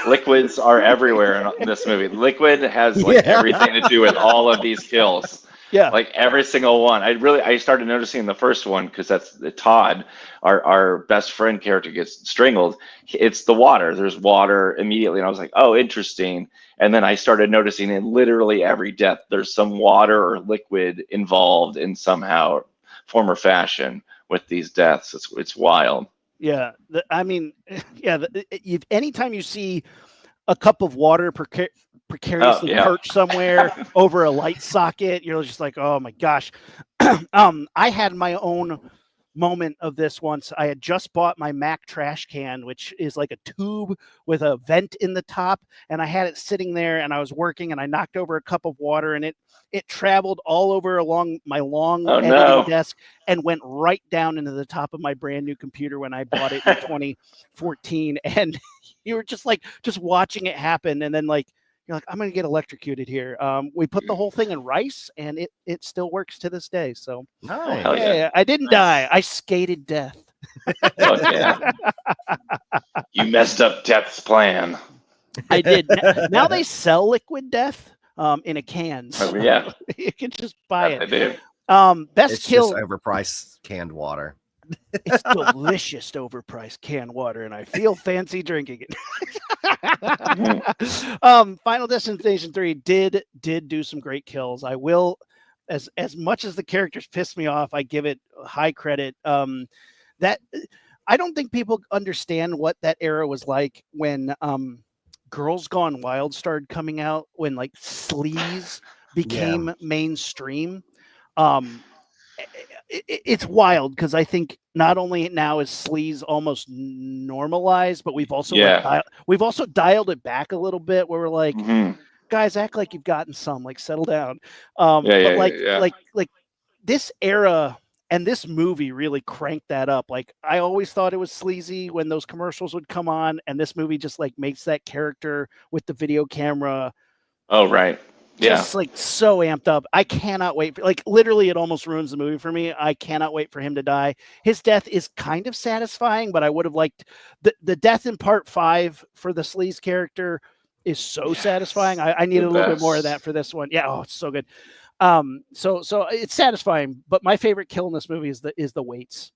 Liquids are everywhere in this movie. Liquid has like everything to do with all of these kills. Yeah, like every single one. I started noticing the first one because that's Todd, our best friend character, gets strangled. It's the water. There's water immediately, and I was like, oh, interesting. And then I started noticing in literally every death, there's some water or liquid involved in somehow, form or fashion with these deaths. It's wild. Yeah, anytime you see a cup of water precariously perched somewhere over a light socket, you're just like, oh my gosh. I had my own moment of this once. I had just bought my Mac trash can, which is like a tube with a vent in the top, and I had it sitting there, and I was working, and I knocked over a cup of water, and it traveled all over along my long editing desk and went right down into the top of my brand new computer when I bought it in 2014. And you were just watching it happen, and then like you're like, I'm gonna get electrocuted here. We put the whole thing in rice, and it still works to this day. So nice. I didn't die. I skated death. You messed up Death's plan. I did. Now they sell liquid death in a can. So you can just buy it. They do. It's just overpriced canned water. It's delicious overpriced canned water, and I feel fancy drinking it. Final Destination 3 did do some great kills. I will, as much as the characters piss me off, I give it high credit. That I don't think people understand what that era was like when Girls Gone Wild started coming out, when like sleaze became mainstream. It's wild because I think not only now is sleaze almost normalized, but we've also dialed it back a little bit, where we're like, guys, act like you've gotten some, like settle down. Like this era and this movie really cranked that up. Like I always thought it was sleazy when those commercials would come on, and this movie just like makes that character with the video camera. Oh right. Just like so amped up. I cannot wait for, like, literally it almost ruins the movie for me. I cannot wait for him to die. His death is kind of satisfying, but I would have liked the death in part 5 for the sleaze character is so satisfying. I need a little bit more of that for this one. Yeah. Oh, it's so good. So it's satisfying, but my favorite kill in this movie is the weights.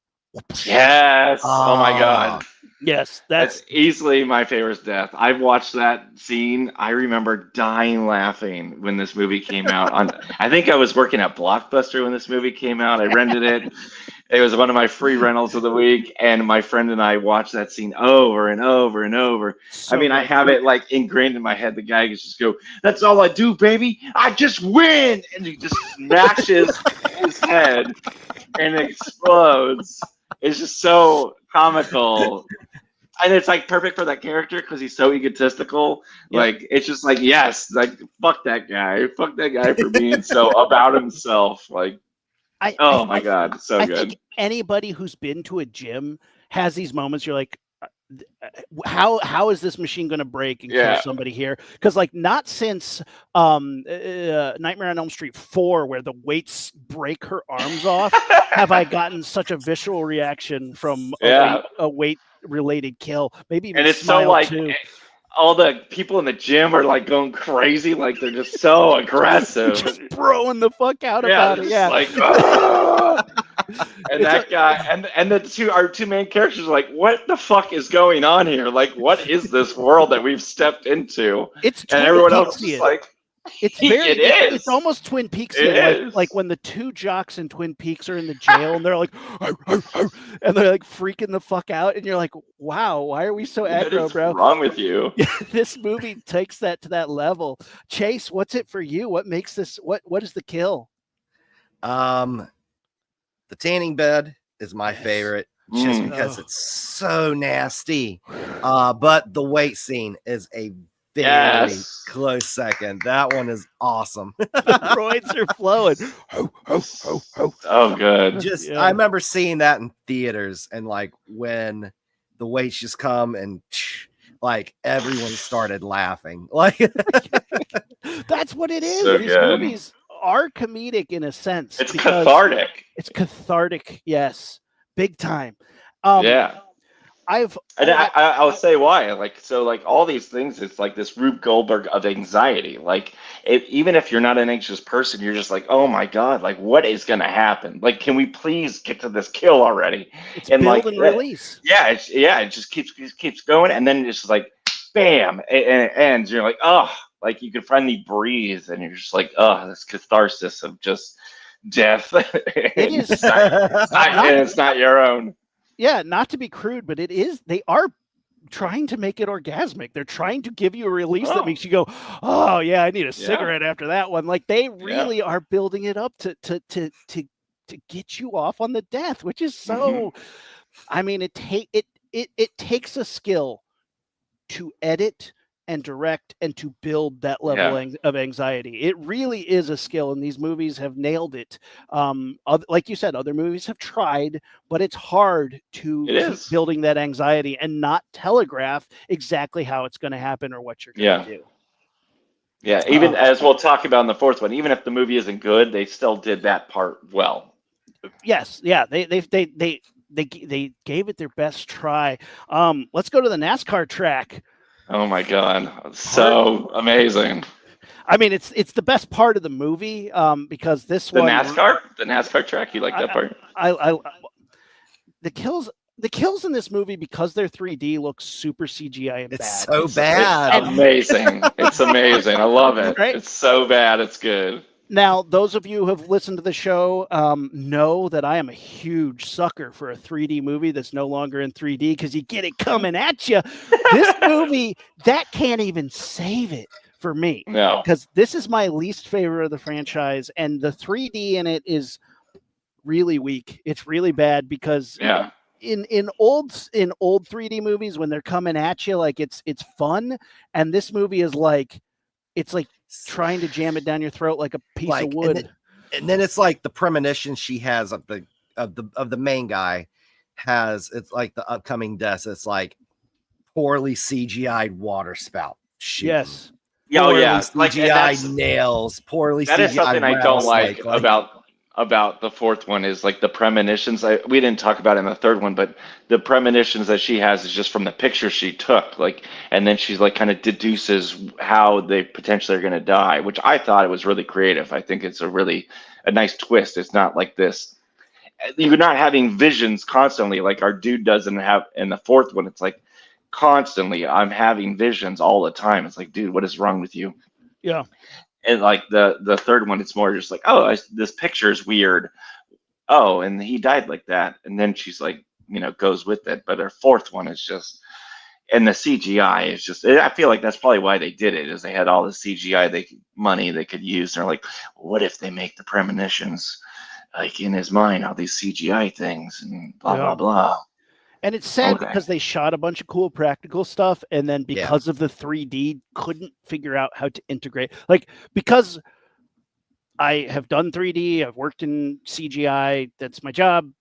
Yes. Oh my God. Yes, That's easily my favorite death. I've watched that scene. I remember dying laughing when this movie came out. I think I was working at Blockbuster when this movie came out. I rented it. It was one of my free rentals of the week, and my friend and I watched that scene over and over and over. so I mean, I good. have it like ingrained in my head. The guy just go, "That's all I do, baby. I just win," and he just smashes his head and explodes. It's just so comical. And it's like perfect for that character because he's so egotistical. Yep. Like it's just like, yes, like fuck that guy for being so about himself. Like, oh my God, so I good. think anybody who's been to a gym has these moments. You're like, how is this machine going to break and kill somebody here? Because like not since Nightmare on Elm Street 4, where the weights break her arms off, have I gotten such a visceral reaction from a weight related kill. Maybe even and it's so Smile like too. all the people in the gym are like going crazy, like they're just so aggressive, just broing the fuck out about it. Yeah, like, "Ah!" And that guy and the our two main characters are like, what the fuck is going on here? Like, what is this world that we've stepped into? It's and everyone else is like, it's very it is. It's almost Twin Peaks. Like when the two jocks in Twin Peaks are in the jail and they're like, "Arr, arr, arr," and they're like freaking the fuck out, and you're like, wow, why are we so aggro, bro? What's wrong with you? This movie takes that to that level. Chase, what's it for you? What makes this? What is the kill? The tanning bed is my favorite, just because it's so nasty. But the weight scene is a very close second. That one is awesome. The roids are flowing. Ho, ho, ho, ho. Oh, good. I remember seeing that in theaters, and like when the weights just come and like everyone started laughing. Like that's what it is. So These good. movies are comedic in a sense. It's cathartic. It's cathartic, yes, big time. I'll say why. Like, so like all these things, it's like this Rube Goldberg of anxiety. Like, even if you're not an anxious person, you're just like, oh my God, like what is gonna happen? Like, can we please get to this kill already? It's build like, and release. It just keeps going, and then it's just like, bam, it ends. You're like, oh, like you can finally breathe, and you're just like, oh, this catharsis of just death. It is. It's not your own. Yeah, not to be crude, but it is. They are trying to make it orgasmic. They're trying to give you a release that makes you go, "Oh yeah, I need a cigarette after that one." Like they really are building it up to get you off on the death, which is so. I mean, it takes a skill to edit and direct and to build that level of anxiety. It really is a skill, and these movies have nailed it. Like you said, other movies have tried, but it's hard to keep building that anxiety and not telegraph exactly how it's going to happen or what you're going to do. Yeah, even as we'll talk about in the fourth one, even if the movie isn't good, they still did that part well. Yes, yeah, they gave it their best try. Let's go to the NASCAR track. Oh my God, so amazing! I mean, it's the best part of the movie because the NASCAR track. You like that part? The kills in this movie, because they're 3D, look super CGI and bad. It's so bad. It's amazing. It's amazing. I love it. Right? It's so bad. It's good. Now, those of you who have listened to the show know that I am a huge sucker for a 3D movie that's no longer in 3D because you get it coming at you. This movie, that can't even save it for me. No. Because this is my least favorite of the franchise, and the 3D in it is really weak. It's really bad because in old 3D movies, when they're coming at you, like it's fun, and this movie is like it's like trying to jam it down your throat like a piece of wood. And then it's like the premonition she has of the main guy has. It's like the upcoming death. It's like poorly CGI'd water spout. Yes. CGI like nails. Poorly. That CGI is something I don't like about about the fourth one is like the premonitions. We didn't talk about it in the third one, but the premonitions that she has is just from the picture she took. Like, and then she's like kind of deduces how they potentially are going to die, which I thought it was really creative. I think it's a nice twist. It's not like this. You're not having visions constantly like our dude doesn't have in the fourth one. It's like constantly I'm having visions all the time. It's like, dude, what is wrong with you? Yeah. And like the third one, it's more just like, oh, this picture is weird. Oh, and he died like that. And then she's like, goes with it. But her fourth one is just, and the CGI is just, I feel like that's probably why they did it, is they had all the CGI money they could use. They're like, what if they make the premonitions like in his mind, all these CGI things and blah, blah, blah. And it's sad Okay. because they shot a bunch of cool practical stuff, and then Yeah. because of the 3D, couldn't figure out how to integrate. Like, because I have done 3D, I've worked in CGI, that's my job.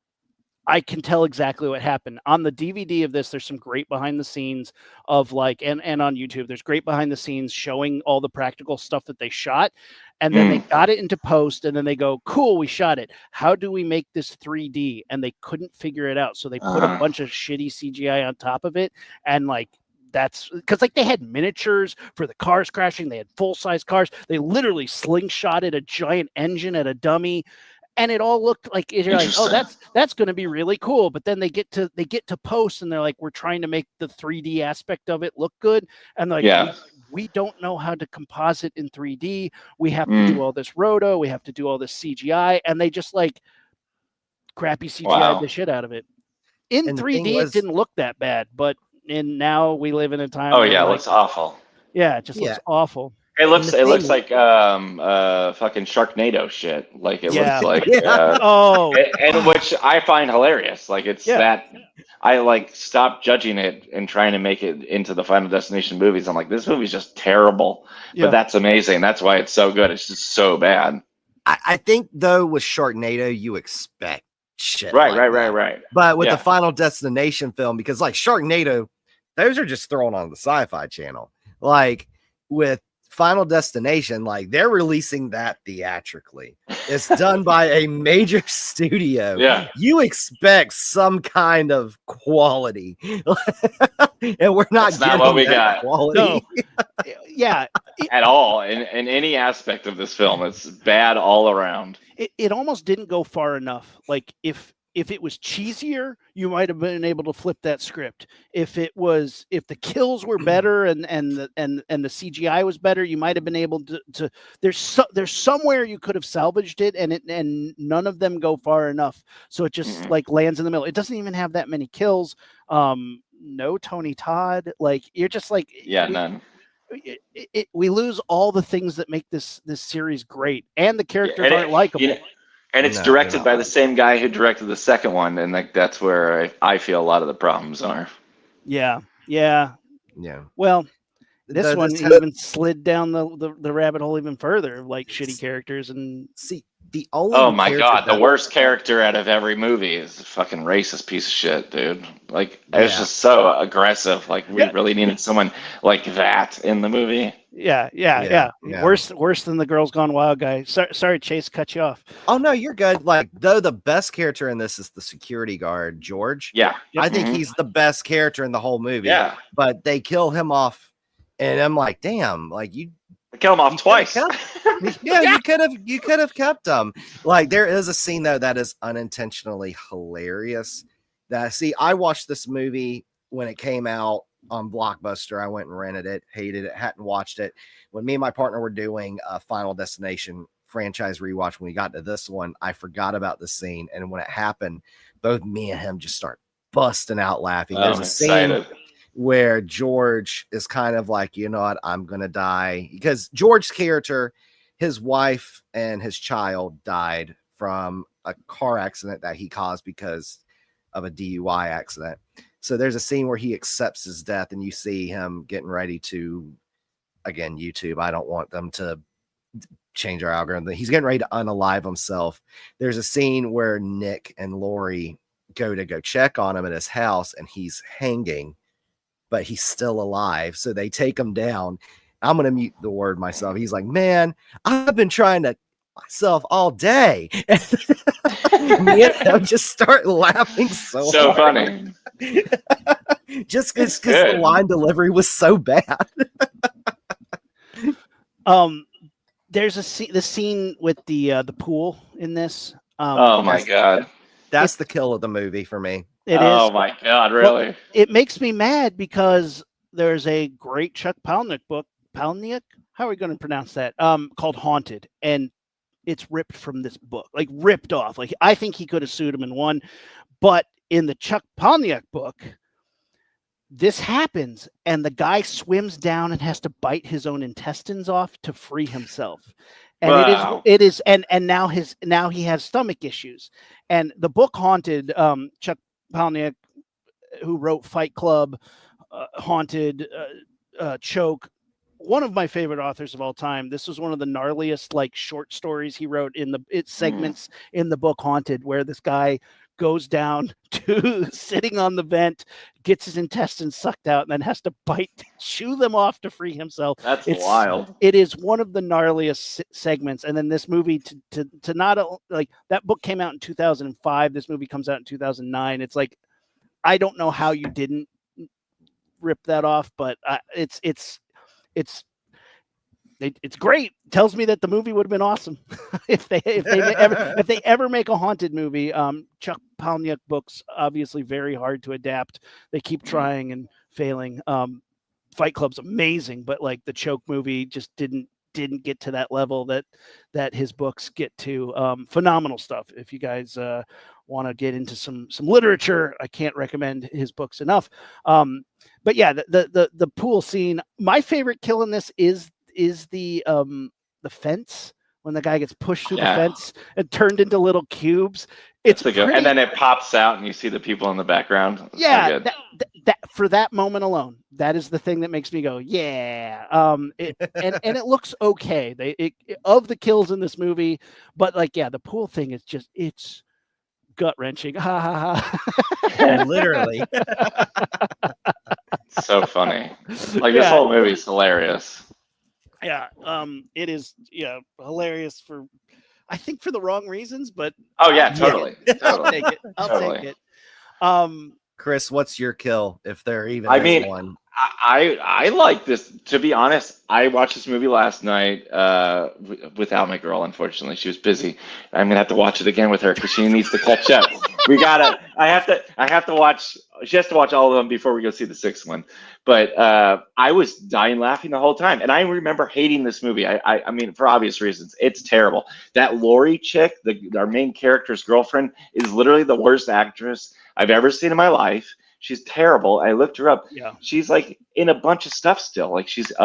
I can tell exactly what happened. On the DVD of this, there's some great behind the scenes of like, and on YouTube, there's great behind the scenes showing all the practical stuff that they shot. And then they got it into post, and then they go, cool, we shot it. How do we make this 3D? And they couldn't figure it out. So they put a bunch of shitty CGI on top of it. And like, that's because like they had miniatures for the cars crashing. They had full-size cars. They literally slingshotted a giant engine at a dummy. And it all looked like, you're like, oh, that's going to be really cool. But then they get to post, and they're like, we're trying to make the 3D aspect of it look good. And like, we don't know how to composite in 3D. We have to do all this roto. We have to do all this CGI. And they just like crappy CGI the shit out of it. In And the 3D, thing was- it didn't look that bad. But now we live in a time. Oh where, yeah, it like, looks awful. Yeah, it just looks awful. It looks the looks thing- like fucking Sharknado shit. Like it Yeah. looks like Oh, and which I find hilarious. Like it's that I like stopped judging it and trying to make it into the Final Destination movies. I'm like, this movie's just terrible. Yeah. But that's amazing. That's why it's so good. It's just so bad. I think though with Sharknado, you expect shit. Right, like right, that. right, right. But with Yeah. the Final Destination film, because like Sharknado, those are just thrown on the Sci-Fi Channel. Like with Final Destination, like they're releasing that theatrically. It's done by a major studio. Yeah. You expect some kind of quality, and we're not That's not getting what we that got. quality. no. Yeah. At all. In any aspect of this film. It's bad all around. It almost didn't go far enough. Like if it was cheesier, you might have been able to flip that script. If the kills were better and the CGI was better, you might have been able to there's somewhere you could have salvaged it, and none of them go far enough. So it just like lands in the middle. It doesn't even have that many kills. No Tony Todd. Like you're just like None. We lose all the things that make this series great, and the characters aren't likable. And it's directed by the same guy who directed the second one, and like that's where I feel a lot of the problems are. Yeah. Well, this one even slid down the rabbit hole even further, like shitty characters and see the only. Oh my god, the worst character out of every movie is a fucking racist piece of shit, dude. Like it's just so aggressive. Like we really needed someone like that in the movie. Yeah. Worse than the Girls Gone Wild guy. Sorry, Chase, cut you off. Oh no, you're good. Like though the best character in this is the security guard, George. Yeah. I think he's the best character in the whole movie. Yeah. But they kill him off, and I'm like, damn, like you kill him off twice. You could have kept him. Like there is a scene though that is unintentionally hilarious. I watched this movie when it came out on Blockbuster. I went and rented it, hated it, hadn't watched it. When me and my partner were doing a Final Destination franchise rewatch, when we got to this one, I forgot about the scene, and when it happened, both me and him just start busting out laughing. There's a scene where George is kind of like, you know what, I'm gonna die, because George's character, his wife and his child died from a car accident that he caused because of a DUI accident. So there's a scene where he accepts his death, and you see him getting ready to, again, YouTube, I don't want them to change our algorithm. He's getting ready to unalive himself. There's a scene where Nick and Lori go check on him at his house, and he's hanging, but he's still alive. So they take him down. I'm going to mute the word myself. He's like, man, I've been trying to myself all day. Me and him just start laughing so So hard. funny. Just because It's the good. line delivery was so bad. There's the scene with the pool in this. Oh my god. That's the kill of the movie for me. It Oh is. my god, Well, really? it makes me mad because there's a great Chuck Palahniuk book. Palahniuk? How are we going to pronounce that? Called Haunted, and it's ripped from this book, like ripped off. Like I think he could have sued him and won, but in the Chuck Palahniuk book, this happens, and the guy swims down and has to bite his own intestines off to free himself. And Wow. it is, and now he has stomach issues. And the book Haunted, Chuck Palahniuk, who wrote Fight Club, Haunted, Choke, one of my favorite authors of all time. This was one of the gnarliest like short stories he wrote in segments in the book Haunted, where this guy goes down to sitting on the vent, gets his intestines sucked out, and then has to chew them off to free himself. That's wild. It is one of the gnarliest segments. And then this movie to not like that book came out in 2005. This movie comes out in 2009. It's like, I don't know how you didn't rip that off, but it's great. It tells me that the movie would have been awesome if they ever make a Haunted movie. Chuck Palahniuk books obviously very hard to adapt. They keep trying and failing. Fight Club's amazing, but like the Choke movie just didn't get to that level that his books get to. Phenomenal stuff. If you guys want to get into some literature, I can't recommend his books enough. But yeah, the pool scene. My favorite kill in this is the fence, when the guy gets pushed through the fence and turned into little cubes. It's pretty, and then it pops out and you see the people in the background. It's so good. That for that moment alone, that is the thing that makes me go, yeah. And it looks okay. Of the kills in this movie, but like, yeah, the pool thing is just, it's gut wrenching. Ha ha ha. Literally. So funny. Like this whole movie is hilarious. Yeah, it is. Yeah, hilarious for, I think, for the wrong reasons, but totally. I'll take it. Take it. Chris, what's your kill if there even is one? I like this. To be honest, I watched this movie last night without my girl. Unfortunately, she was busy. I'm gonna have to watch it again with her because she needs to catch up. I have to watch. She has to watch all of them before we go see the sixth one. But I was dying laughing the whole time, and I remember hating this movie. I mean, for obvious reasons, it's terrible. That Lori chick, our main character's girlfriend, is literally the worst actress I've ever seen in my life. She's terrible. I looked her up. Yeah. She's like in a bunch of stuff still. Like she's she's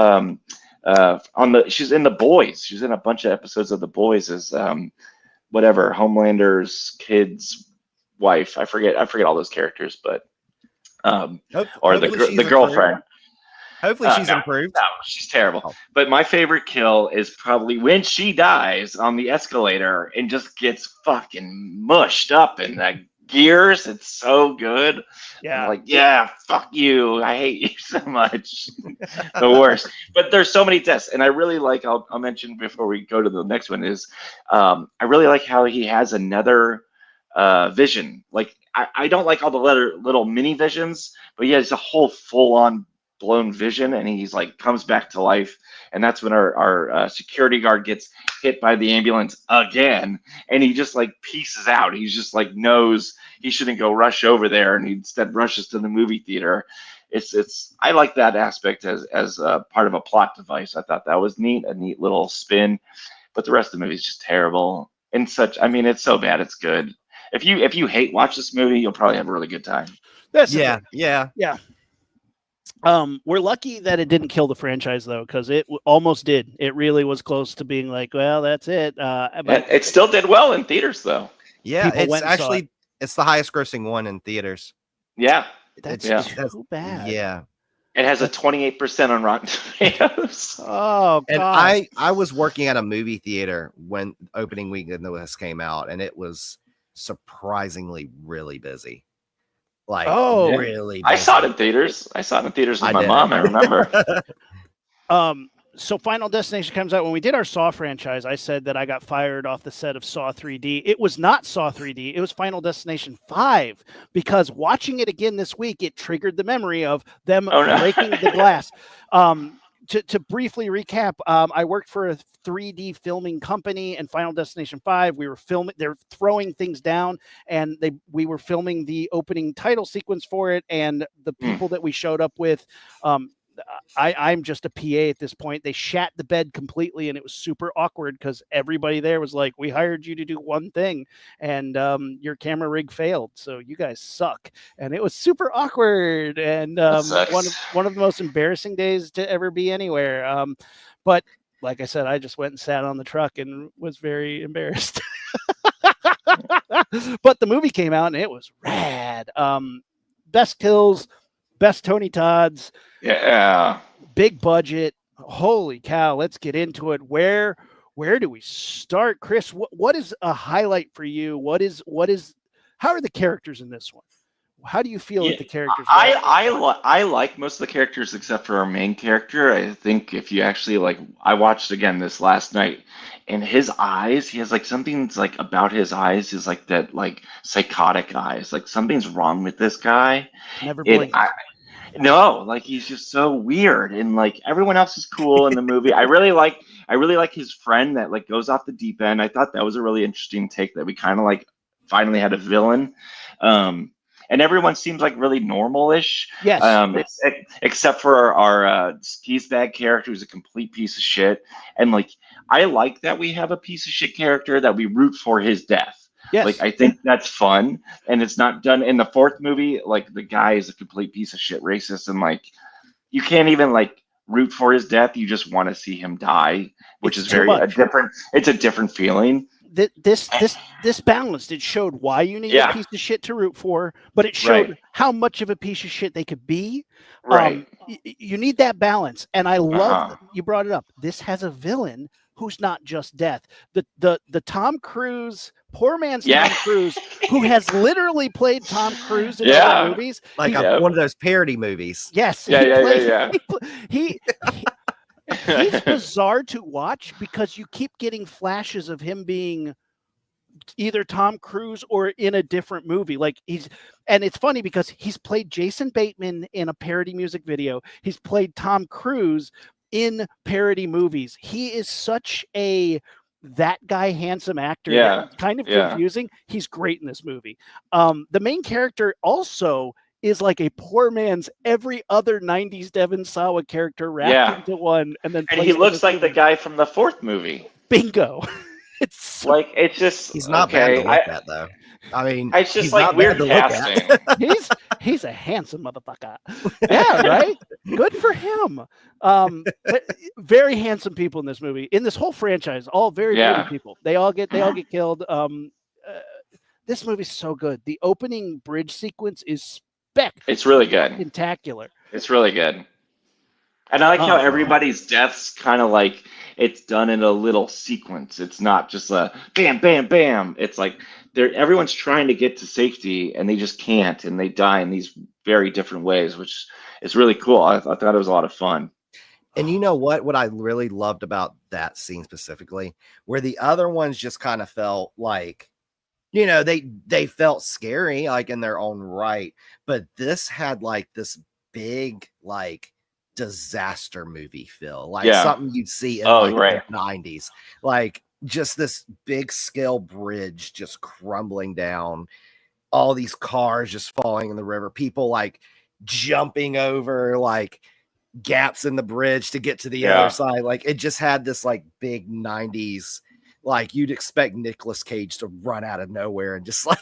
in The Boys. She's in a bunch of episodes of The Boys as whatever, Homelander's kid's wife. I forget all those characters, but or the girlfriend. Hopefully she's improved. No, she's terrible. But my favorite kill is probably when she dies on the escalator and just gets fucking mushed up in that gears. It's so good. Yeah. I'm like, yeah, fuck you. I hate you so much. The worst. But there's so many deaths. And I really like, I'll mention before we go to the next one is, I really like how he has another vision. Like, I don't like all the little mini visions, but he has a whole full-on blown vision, and he's like comes back to life. And that's when our security guard gets hit by the ambulance again, and he just like pieces out. He's just like knows he shouldn't go rush over there, and he instead rushes to the movie theater. It's I like that aspect as part of a plot device. I thought that was neat, a neat little spin. But the rest of the movie is just terrible. And it's so bad it's good. If you watch this movie, you'll probably have a really good time. Yeah. We're lucky that it didn't kill the franchise though, because it almost did. It really was close to being like, well, that's it. But it still did well in theaters though. Yeah, it's the highest grossing one in theaters. Yeah, that's too bad. Yeah, it has a 28% on Rotten Tomatoes. Oh, God. And I was working at a movie theater when opening weekend this came out, and it was surprisingly really busy. Like, really busy. I saw it in theaters. with my mom. I remember. so Final Destination comes out. When we did our Saw franchise, I said that I got fired off the set of Saw 3D. It was not Saw 3D. It was Final Destination 5, because watching it again this week, it triggered the memory of them breaking the glass. To briefly recap, I worked for a 3D filming company, and Final Destination 5, we were filming, they're throwing things down, and we were filming the opening title sequence for it, and the people that we showed up with, I'm just a PA at this point. They shat the bed completely, and it was super awkward because everybody there was like, we hired you to do one thing, and your camera rig failed, so you guys suck. And it was super awkward, and one of the most embarrassing days to ever be anywhere. But like I said, I just went and sat on the truck and was very embarrassed. But the movie came out, and it was rad. Best kills, best Tony Todds. Yeah. Big budget. Holy cow. Let's get into it. Where do we start? Chris, what is a highlight for you? How are the characters in this one? How do you feel that the characters? I like most of the characters except for our main character. I think if you actually I watched again this last night, and his eyes, he has something's about his eyes is that psychotic eyes. Something's wrong with this guy. Never blinked. No, he's just so weird, and everyone else is cool in the movie. I really like his friend that goes off the deep end. I thought that was a really interesting take, that we kind of finally had a villain. And everyone seems really normal-ish. Yes. Except for our Peasebag character, who's a complete piece of shit. And I like that we have a piece of shit character that we root for his death. Yes. I think that's fun, and it's not done in the fourth movie. The guy is a complete piece of shit, racist, and you can't even root for his death. You just want to see him die, which is different. It's a different feeling. This balanced. It showed why you need a piece of shit to root for, but it showed how much of a piece of shit they could be. Right. You need that balance, and I love you brought it up. This has a villain who's not just death. The Tom Cruise, poor man's Tom Cruise, who has literally played Tom Cruise in other movies, one of those parody movies. Yes. He's bizarre to watch because you keep getting flashes of him being either Tom Cruise or in a different movie. And it's funny because he's played Jason Bateman in a parody music video. He's played Tom Cruise in parody movies. He is such that guy handsome actor. Yeah. Kind of confusing. He's great in this movie. The main character also is a poor man's every other 90s Devon Sawa character wrapped into one, and he looks like the guy from the fourth movie. Bingo. It's it's just he's not bad to look at, though. I mean, it's just weird casting. he's a handsome motherfucker. Yeah, right. Good for him. But very handsome people in this movie, in this whole franchise, all very pretty people. They all get killed. This movie's so good. The opening bridge sequence is it's really good. Spectacular. It's really good. And I like how everybody's deaths kind of it's done in a little sequence. It's not just a bam, bam, bam. It's everyone's trying to get to safety, and they just can't, and they die in these very different ways, which is really cool. I thought it was a lot of fun. And you know what I really loved about that scene specifically, where the other ones just kind of felt they felt scary in their own right, but this had this big disaster movie feel, something you'd see in the 90s, just this big scale bridge just crumbling down, all these cars just falling in the river, people jumping over gaps in the bridge to get to the other side. It just had this big 90s, you'd expect Nicolas Cage to run out of nowhere and just one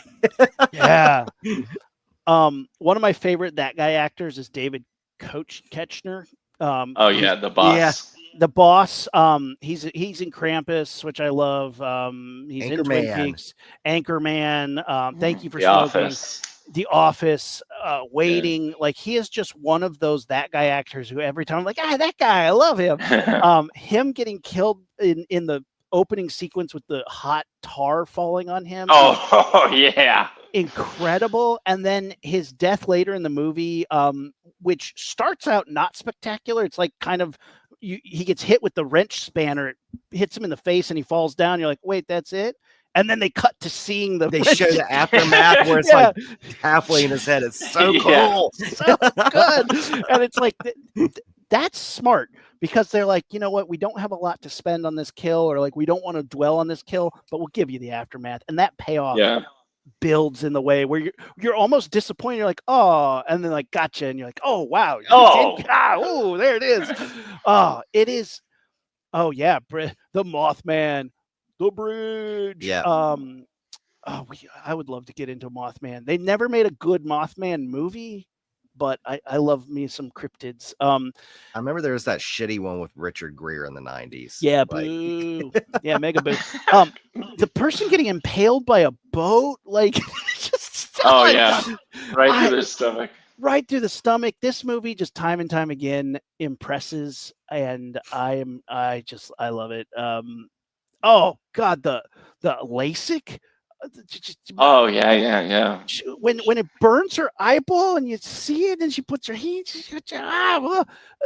of my favorite that guy actors is David Koechner. The boss. Yeah, the boss. He's in Krampus, which I love. He's in Twin Peaks. Anchorman. Thank you for The Office. The Office. Waiting. He is just one of those that guy actors who every time I'm that guy, I love him. Him getting killed in the opening sequence with the hot tar falling on him. Oh yeah. Incredible. And then his death later in the movie, which starts out not spectacular. It's kind of, he gets hit with the wrench spanner, it hits him in the face, and he falls down. You're like, wait, that's it? And then they cut to seeing the They wrench. show the aftermath where it's Yeah. like halfway in his head. It's so Yeah. cool. So good. And it's like that's smart, because they're like, you know what, we don't have a lot to spend on this kill, or like we don't want to dwell on this kill, but we'll give you the aftermath. And that payoff Yeah. builds in the way where you're almost disappointed. You're like, oh, and then like gotcha, and you're like, oh wow, Oh. oh, there it is. Oh, it is. Oh yeah, the Mothman, the bridge. Yeah. I would love to get into Mothman. They never made a good Mothman movie, but I love me some cryptids. I remember there was that shitty one with Richard Gere in the 90s. Yeah, Like, boo. Yeah, mega boo. The person getting impaled by a boat, like, just Oh yeah, right through the stomach. right through the stomach. This movie just time and time again impresses, and I love it. Oh God, the LASIK. Oh yeah. When it burns her eyeball and you see it, and she puts her hand,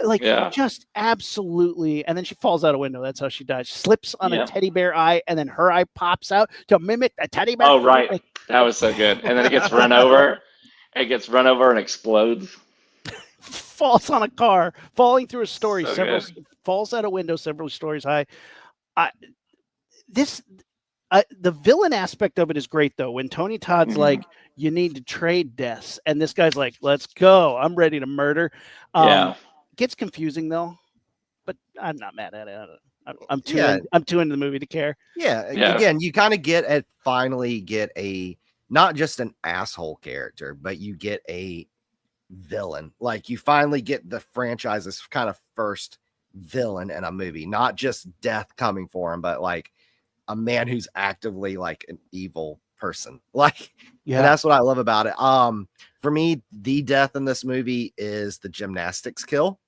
like Yeah. just absolutely, and then she falls out a window. That's how she dies. She slips on Yeah. a teddy bear eye, and then her eye pops out to mimic a teddy bear. Oh right, Like, that was so good. And then it gets run over. It gets run over and explodes. falls on a car, falling through a story, So several good. falls out a window several stories high. The villain aspect of it is great though. When Tony Todd's Mhm. like, you need to trade deaths, and this guy's like, let's go, I'm ready to murder. Yeah. Gets confusing though, but I'm not mad at it. I'm too Yeah. I'm too into the movie to care. yeah. Yeah. Again, you kind of finally get a not just an asshole character, but you get a villain. Like you finally get the franchise's kind of first villain in a movie, not just death coming for him, but like a man who's actively like an evil person. Like, and that's what I love about it. For me, the death in this movie is the gymnastics kill.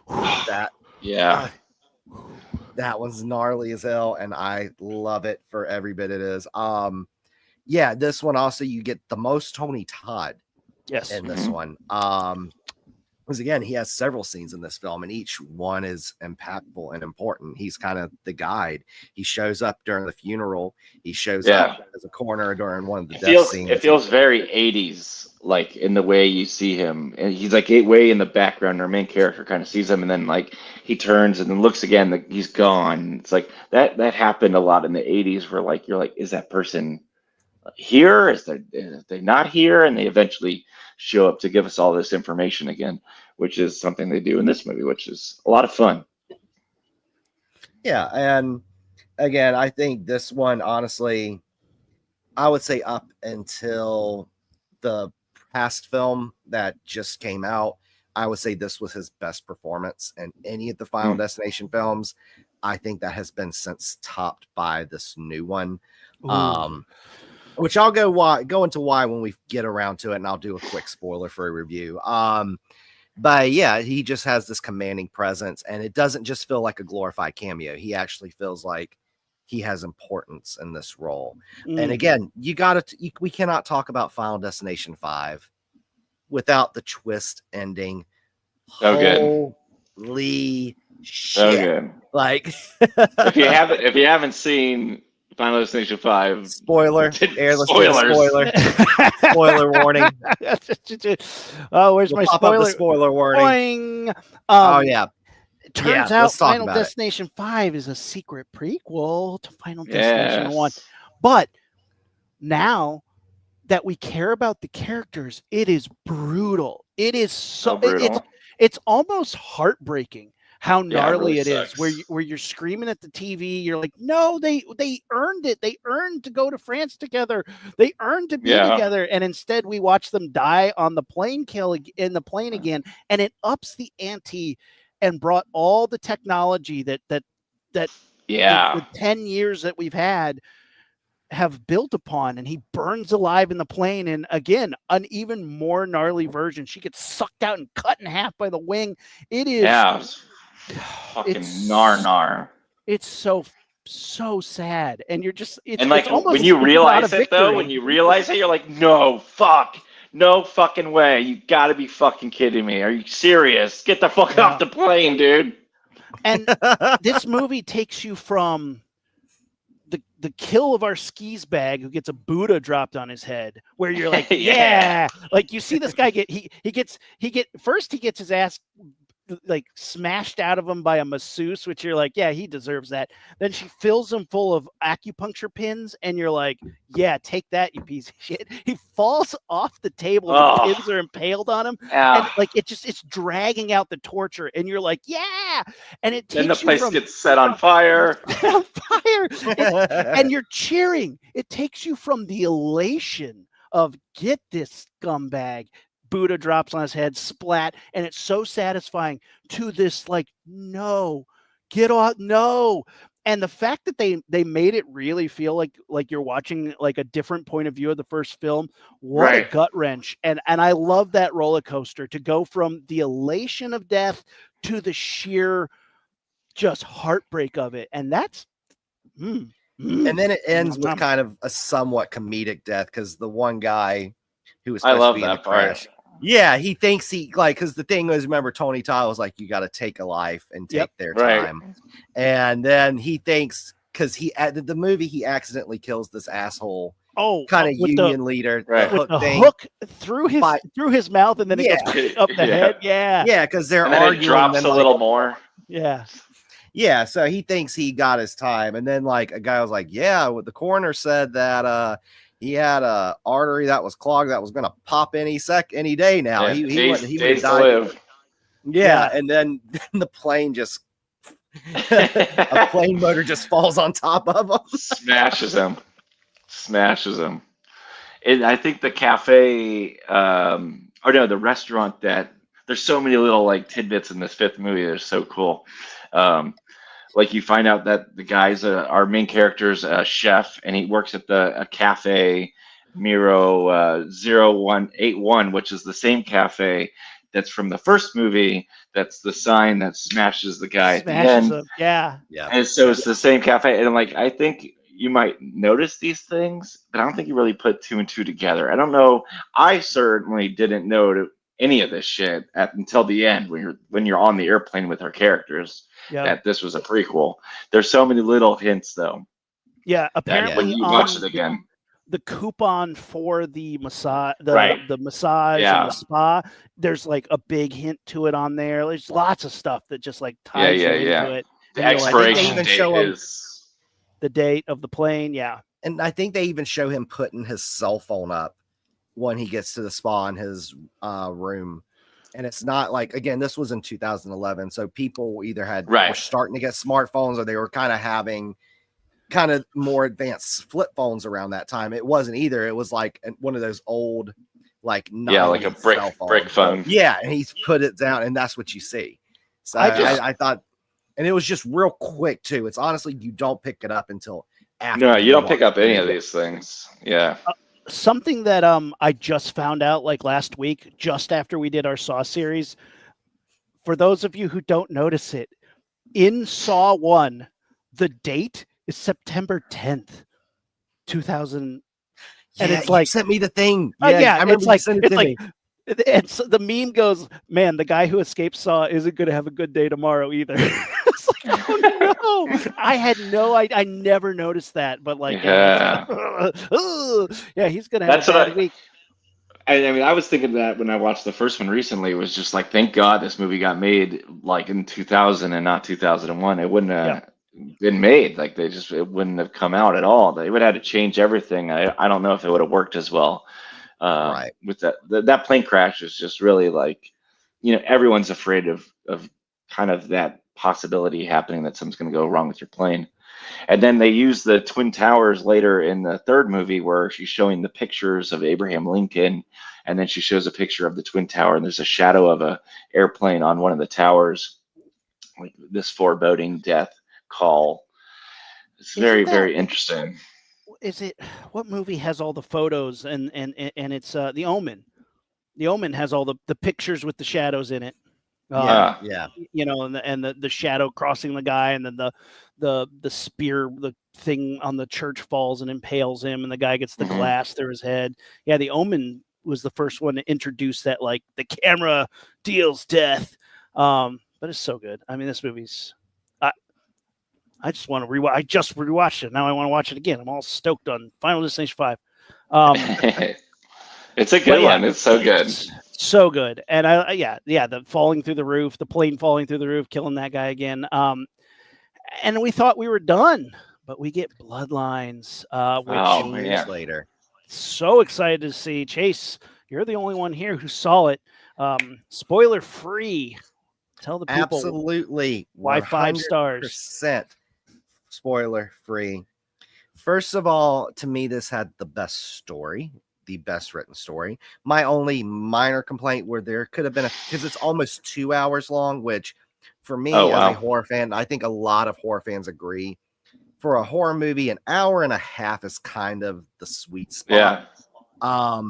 That Yeah. that one's gnarly as hell, and I love it for every bit it is. Yeah, this one also you get the most Tony Todd Yes. in this Mhm. one. Because again, he has several scenes in this film, and each one is impactful and important. He's kind of the guide. He shows up during the funeral. He shows up as a coroner during one of the death scenes. It feels very 80s, like in the way you see him. And he's like way in the background. Our main character kind of sees him, and then like he turns and then looks again, like he's gone. It's like that happened a lot in the 80s, where like you're like, is that person here? Is they not here? And they eventually show up to give us all this information again, which is something they do in this movie, which is a lot of fun. Yeah, and again, I think this one, honestly, I would say up until the past film that just came out, I would say this was his best performance in any of the Final Destination films. I think that has been since topped by this new one. Which I'll go into why when we get around to it, and I'll do a quick spoiler for a review. But yeah, he just has this commanding presence, and it doesn't just feel like a glorified cameo. He actually feels like he has importance in this role. And again, we cannot talk about Final Destination 5 without the twist ending. So good. Holy So shit. good. Like If you haven't seen Final Destination 5, spoiler, let's do a Spoilers. spoiler warning. Oh, where's We'll my pop up the spoiler? spoiler warning. Boing. Oh yeah. It turns Yeah, out let's talk Final about it. Destination 5 is a secret prequel to Final Destination 1. Yes. But now that we care about the characters, it is brutal. It is so brutal. it's almost heartbreaking how gnarly really it is. sucks. Where you're screaming at the TV, you're like, no, they earned it. They earned to go to France together. They earned to be Yeah. together. And instead we watch them die on the plane in the plane again. And it ups the ante and brought all the technology that Yeah. the 10 years that we've had have built upon, and he burns alive in the plane. And again, an even more gnarly version. She gets sucked out and cut in half by the wing. It is Yeah. Fucking it's gnar. It's so sad. And you're just And like it's almost when you not a realize it though, victory. when you realize it, you're like, no fucking way. You gotta be fucking kidding me. Are you serious? Get the fuck Yeah. off the plane, dude. And this movie takes you from the kill of our skis bag who gets a Buddha dropped on his head, where you're like, yeah, like you see this guy he gets his ass like smashed out of him by a masseuse, which you're like, yeah, he deserves that. Then she fills him full of acupuncture pins, and you're like, yeah, take that, you piece of shit. He falls off the table, and the pins are impaled on him, and like it's dragging out the torture, and you're like, yeah. And it takes then the place gets set on fire. on fire, and you're cheering. It takes you from the elation of get this scumbag. Buddha drops on his head, splat, and it's so satisfying, to this like, no, get off, no. And the fact that they made it really feel like you're watching like a different point of view of the first film, what a gut wrench. And I love that roller coaster to go from the elation of death to the sheer just heartbreak of it. And that's and then it ends with kind of a somewhat comedic death, because the one guy who was supposed to be in the crash, yeah, he thinks because the thing was, remember, Tony Todd was like, you got to take a life and take their time. And then he thinks, because the movie, he accidentally kills this asshole. Kind of union leader. With the hook through his mouth, and then it goes up the head. Yeah, because they're and then arguing. It drops a little more. Yeah. So he thinks he got his time. And then like a guy was like, yeah, the coroner said that he had a artery that was clogged that was going to pop any day now. Yeah, he would die. Yeah, and then the plane just a plane motor just falls on top of him. Smashes him. And I think the cafe the restaurant, that there's so many little like tidbits in this fifth movie that are so cool. Like you find out that the guy's our main character's a chef, and he works at a cafe, Miro 0181, which is the same cafe that's from the first movie. That's the sign that smashes the guy at the end. Yeah. And so it's the same cafe, and like I think you might notice these things, but I don't think you really put two and two together. I don't know. I certainly didn't know any of this shit until the end when you're on the airplane with our characters. That this was a prequel. There's so many little hints, though. Yeah, apparently when you watch it again, the coupon for the massage, the massage and the spa, there's like a big hint to it on there. There's lots of stuff that just like ties into it. The expiration date is the date of the plane. Yeah, and I think they even show him putting his cell phone up when he gets to the spa in his room. And it's not like, again, this was in 2011. So people either were starting to get smartphones, or they were kind of having kind of more advanced flip phones around that time. It wasn't either. It was like one of those old, like, like a brick phone. Yeah. And he's put it down, and that's what you see. So I thought, and it was just real quick too. It's honestly, you don't pick it up until after. No, you don't pick up any of these things. Yeah. Something that I just found out like last week, just after we did our Saw series. For those of you who don't notice it, in Saw 1, the date is September 10th, 2000. And it's like, sent me the thing. I remember it's like it's the meme goes, man, the guy who escaped Saw isn't going to have a good day tomorrow either. It's like, oh no, I never noticed that, but like, he's going to have a bad week. I mean, I was thinking that when I watched the first one recently, it was just like, thank God this movie got made like in 2000 and not 2001. It wouldn't have been made. Like it wouldn't have come out at all. They would have had to change everything. I don't know if it would have worked as well. With that plane crash is just really like, everyone's afraid of kind of that possibility happening, that something's going to go wrong with your plane. And then they use the Twin Towers later in the third movie, where she's showing the pictures of Abraham Lincoln, and then she shows a picture of the Twin Tower, and there's a shadow of a airplane on one of the towers, like this foreboding death call. It's very interesting. What movie has all the photos and it's The Omen. The Omen has all the pictures with the shadows in it. And the shadow crossing the guy, and then the spear, the thing on the church falls and impales him, and the guy gets the glass through his head. Yeah, The Omen was the first one to introduce that, like, the camera deals death. But it's so good. I mean, this movie's I just want to rewatch. I just rewatched it. Now I want to watch it again. I'm all stoked on Final Destination 5. It's a good one. It's so good. So good. And the falling through the roof, the plane falling through the roof, killing that guy again. And we thought we were done, but we get Bloodlines, which years later. So excited to see. Chase, you're the only one here who saw it. Spoiler free. Tell the people absolutely why 5 stars. Spoiler free. First of all, to me, this had the best story, the best written story. My only minor complaint where there could have been because it's almost 2 hours long, which for me as a horror fan, I think a lot of horror fans agree. For a horror movie, an hour and a half is kind of the sweet spot. Yeah.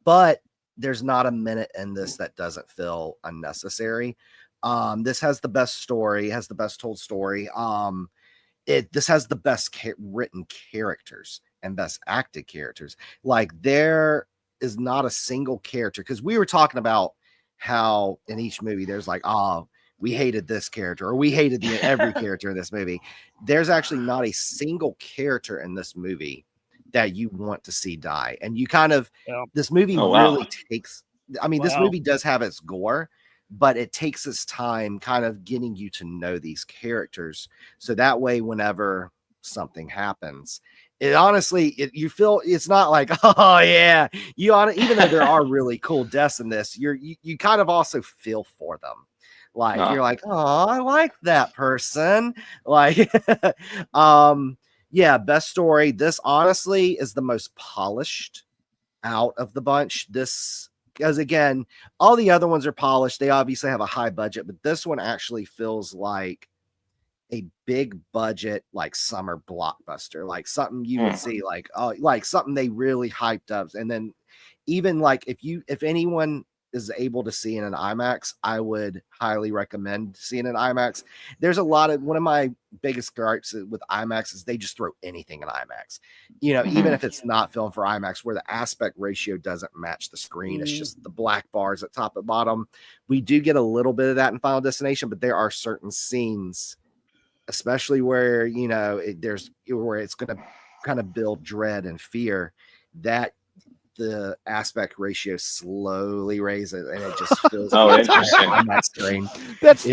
But there's not a minute in this that doesn't feel unnecessary. This has the best story, has the best told story. This has the best written characters and best acted characters. Like there is not a single character, because we were talking about how in each movie there's like, we hated this character or we hated every character in this movie. There's actually not a single character in this movie that you want to see die. And you kind of, this movie really takes, this movie does have its gore, but it takes its time kind of getting you to know these characters. So that way, whenever something happens, it honestly, you feel it's not like, oh yeah, even though there are really cool deaths in this, you kind of also feel for them. Like you're like, oh, I like that person. Like, best story. This honestly is the most polished out of the bunch. This, because again, all the other ones are polished. They obviously have a high budget, but this one actually feels like a big budget, like summer blockbuster, like something you would see, like something they really hyped up. And then even like if anyone is able to see in an IMAX, I would highly recommend seeing an IMAX. There's one of my biggest gripes with IMAX is they just throw anything in IMAX. Even if it's not filmed for IMAX, where the aspect ratio doesn't match the screen, it's just the black bars at top and bottom. We do get a little bit of that in Final Destination, but there are certain scenes, especially where, where it's going to kind of build dread and fear, that the aspect ratio slowly raises and it just feels interesting on that screen. That's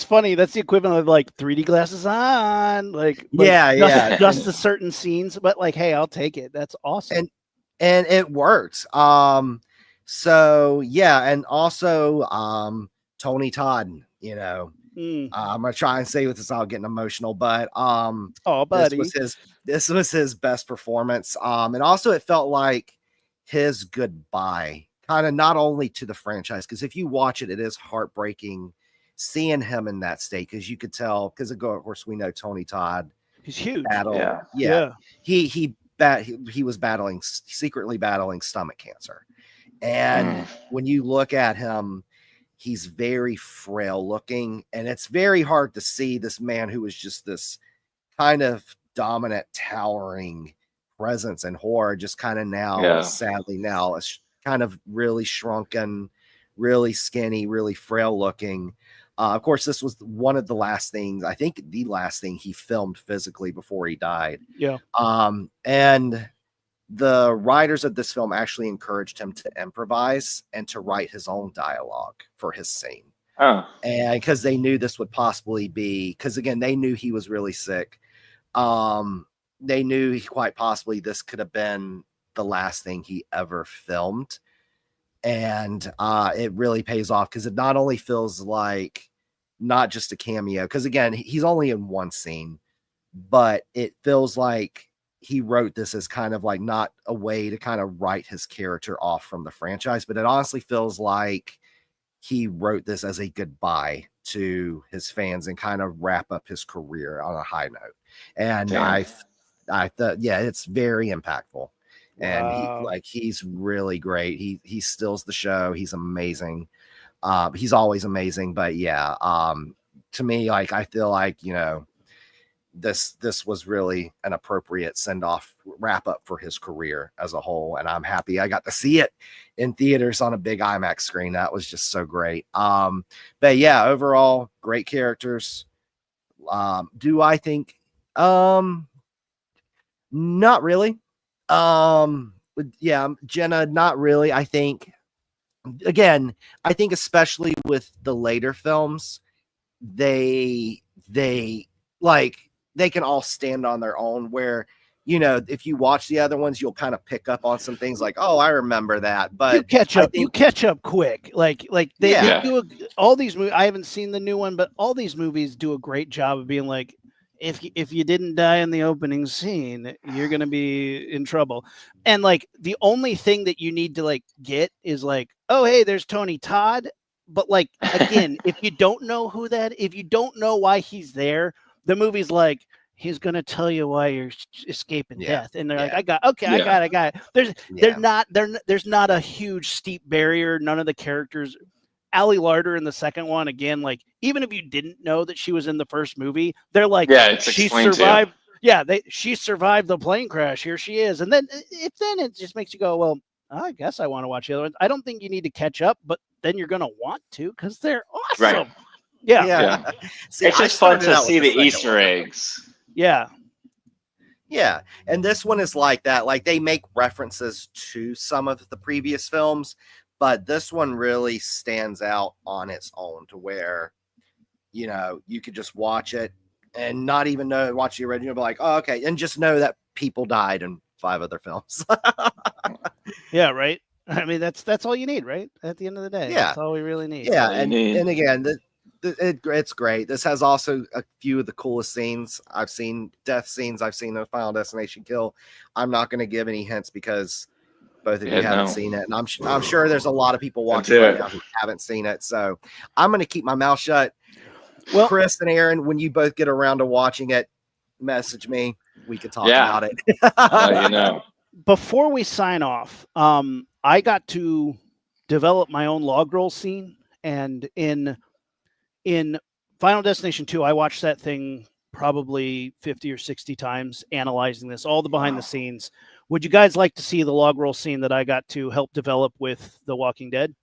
funny. That's the equivalent of like 3D glasses on, just the certain scenes, but like, hey, I'll take it. That's awesome. And it works. And also Tony Todd, I'm gonna try and say with this, I'll get emotional, but buddy, this was his best performance. And also it felt like his goodbye, kind of not only to the franchise, because if you watch it, it is heartbreaking seeing him in that state, because you could tell, because of course we know Tony Todd, he's huge. He was secretly battling stomach cancer, and when you look at him, he's very frail looking, and it's very hard to see this man who was just this kind of dominant, towering presence and horror, just kind of sadly now it's kind of really shrunken, really skinny, really frail looking. Of course, this was one of the last things, I think the last thing he filmed physically before he died. And the writers of this film actually encouraged him to improvise and to write his own dialogue for his scene. And because they knew this would possibly be, because again, they knew he was really sick. They knew quite possibly this could have been the last thing he ever filmed. And it really pays off, because it not only feels like not just a cameo, because again, he's only in one scene, but it feels like he wrote this as kind of like not a way to kind of write his character off from the franchise, but it honestly feels like he wrote this as a goodbye to his fans and kind of wrap up his career on a high note. And I thought, it's very impactful. And he's really great. He steals the show. He's amazing. He's always amazing. But to me, like, I feel like, this was really an appropriate send-off wrap up for his career as a whole. And I'm happy I got to see it in theaters on a big IMAX screen. That was just so great. But overall, great characters. Do I think? Not really. Yeah, Jenna, not really. I think, again, I think especially with the later films, they like they can all stand on their own, where if you watch the other ones, you'll kind of pick up on some things like, oh, I remember that. But you catch I up. You think- catch up quick. Like they Yeah. do all these movies. I haven't seen the new one, but all these movies do a great job of being like, if you didn't die in the opening scene, you're gonna be in trouble. And like the only thing that you need to like get is like, oh hey, there's Tony Todd. But like again, if you don't know if you don't know why he's there, the movie's like, he's gonna tell you why you're escaping death, and they're like, I got it. There's not a huge steep barrier. None of the characters. Ali Larder in the second one, again, like even if you didn't know that she was in the first movie, they're like, it's she explained survived. Yeah, she survived the plane crash. Here she is, and then it just makes you go, well, I guess I want to watch the other ones. I don't think you need to catch up, but then you're gonna want to because they're awesome. Right. Yeah. See, it's I just fun started to out with see the second Easter one. eggs. Yeah. Yeah, and this one is like that. Like they make references to some of the previous films, but this one really stands out on its own to where, you could just watch it and not even watch the original, but like, oh, okay, and just know that people died in 5 other films. Yeah, right. I mean, that's all you need, right? At the end of the day, Yeah. that's all we really need. Yeah, all you and need. and again, it's great. This has also a few of the coolest scenes I've seen, death scenes I've seen in Final Destination Kill. I'm not going to give any hints because both of you haven't seen it, and I'm sure there's a lot of people watching right now who haven't seen it. So I'm going to keep my mouth shut. Well, Chris and Aaron, when you both get around to watching it, message me. We can talk about it. Before we sign off, I got to develop my own log roll scene, and in Final Destination 2, I watched that thing probably 50 or 60 times, analyzing this, all the behind the scenes. Would you guys like to see the log roll scene that I got to help develop with The Walking Dead?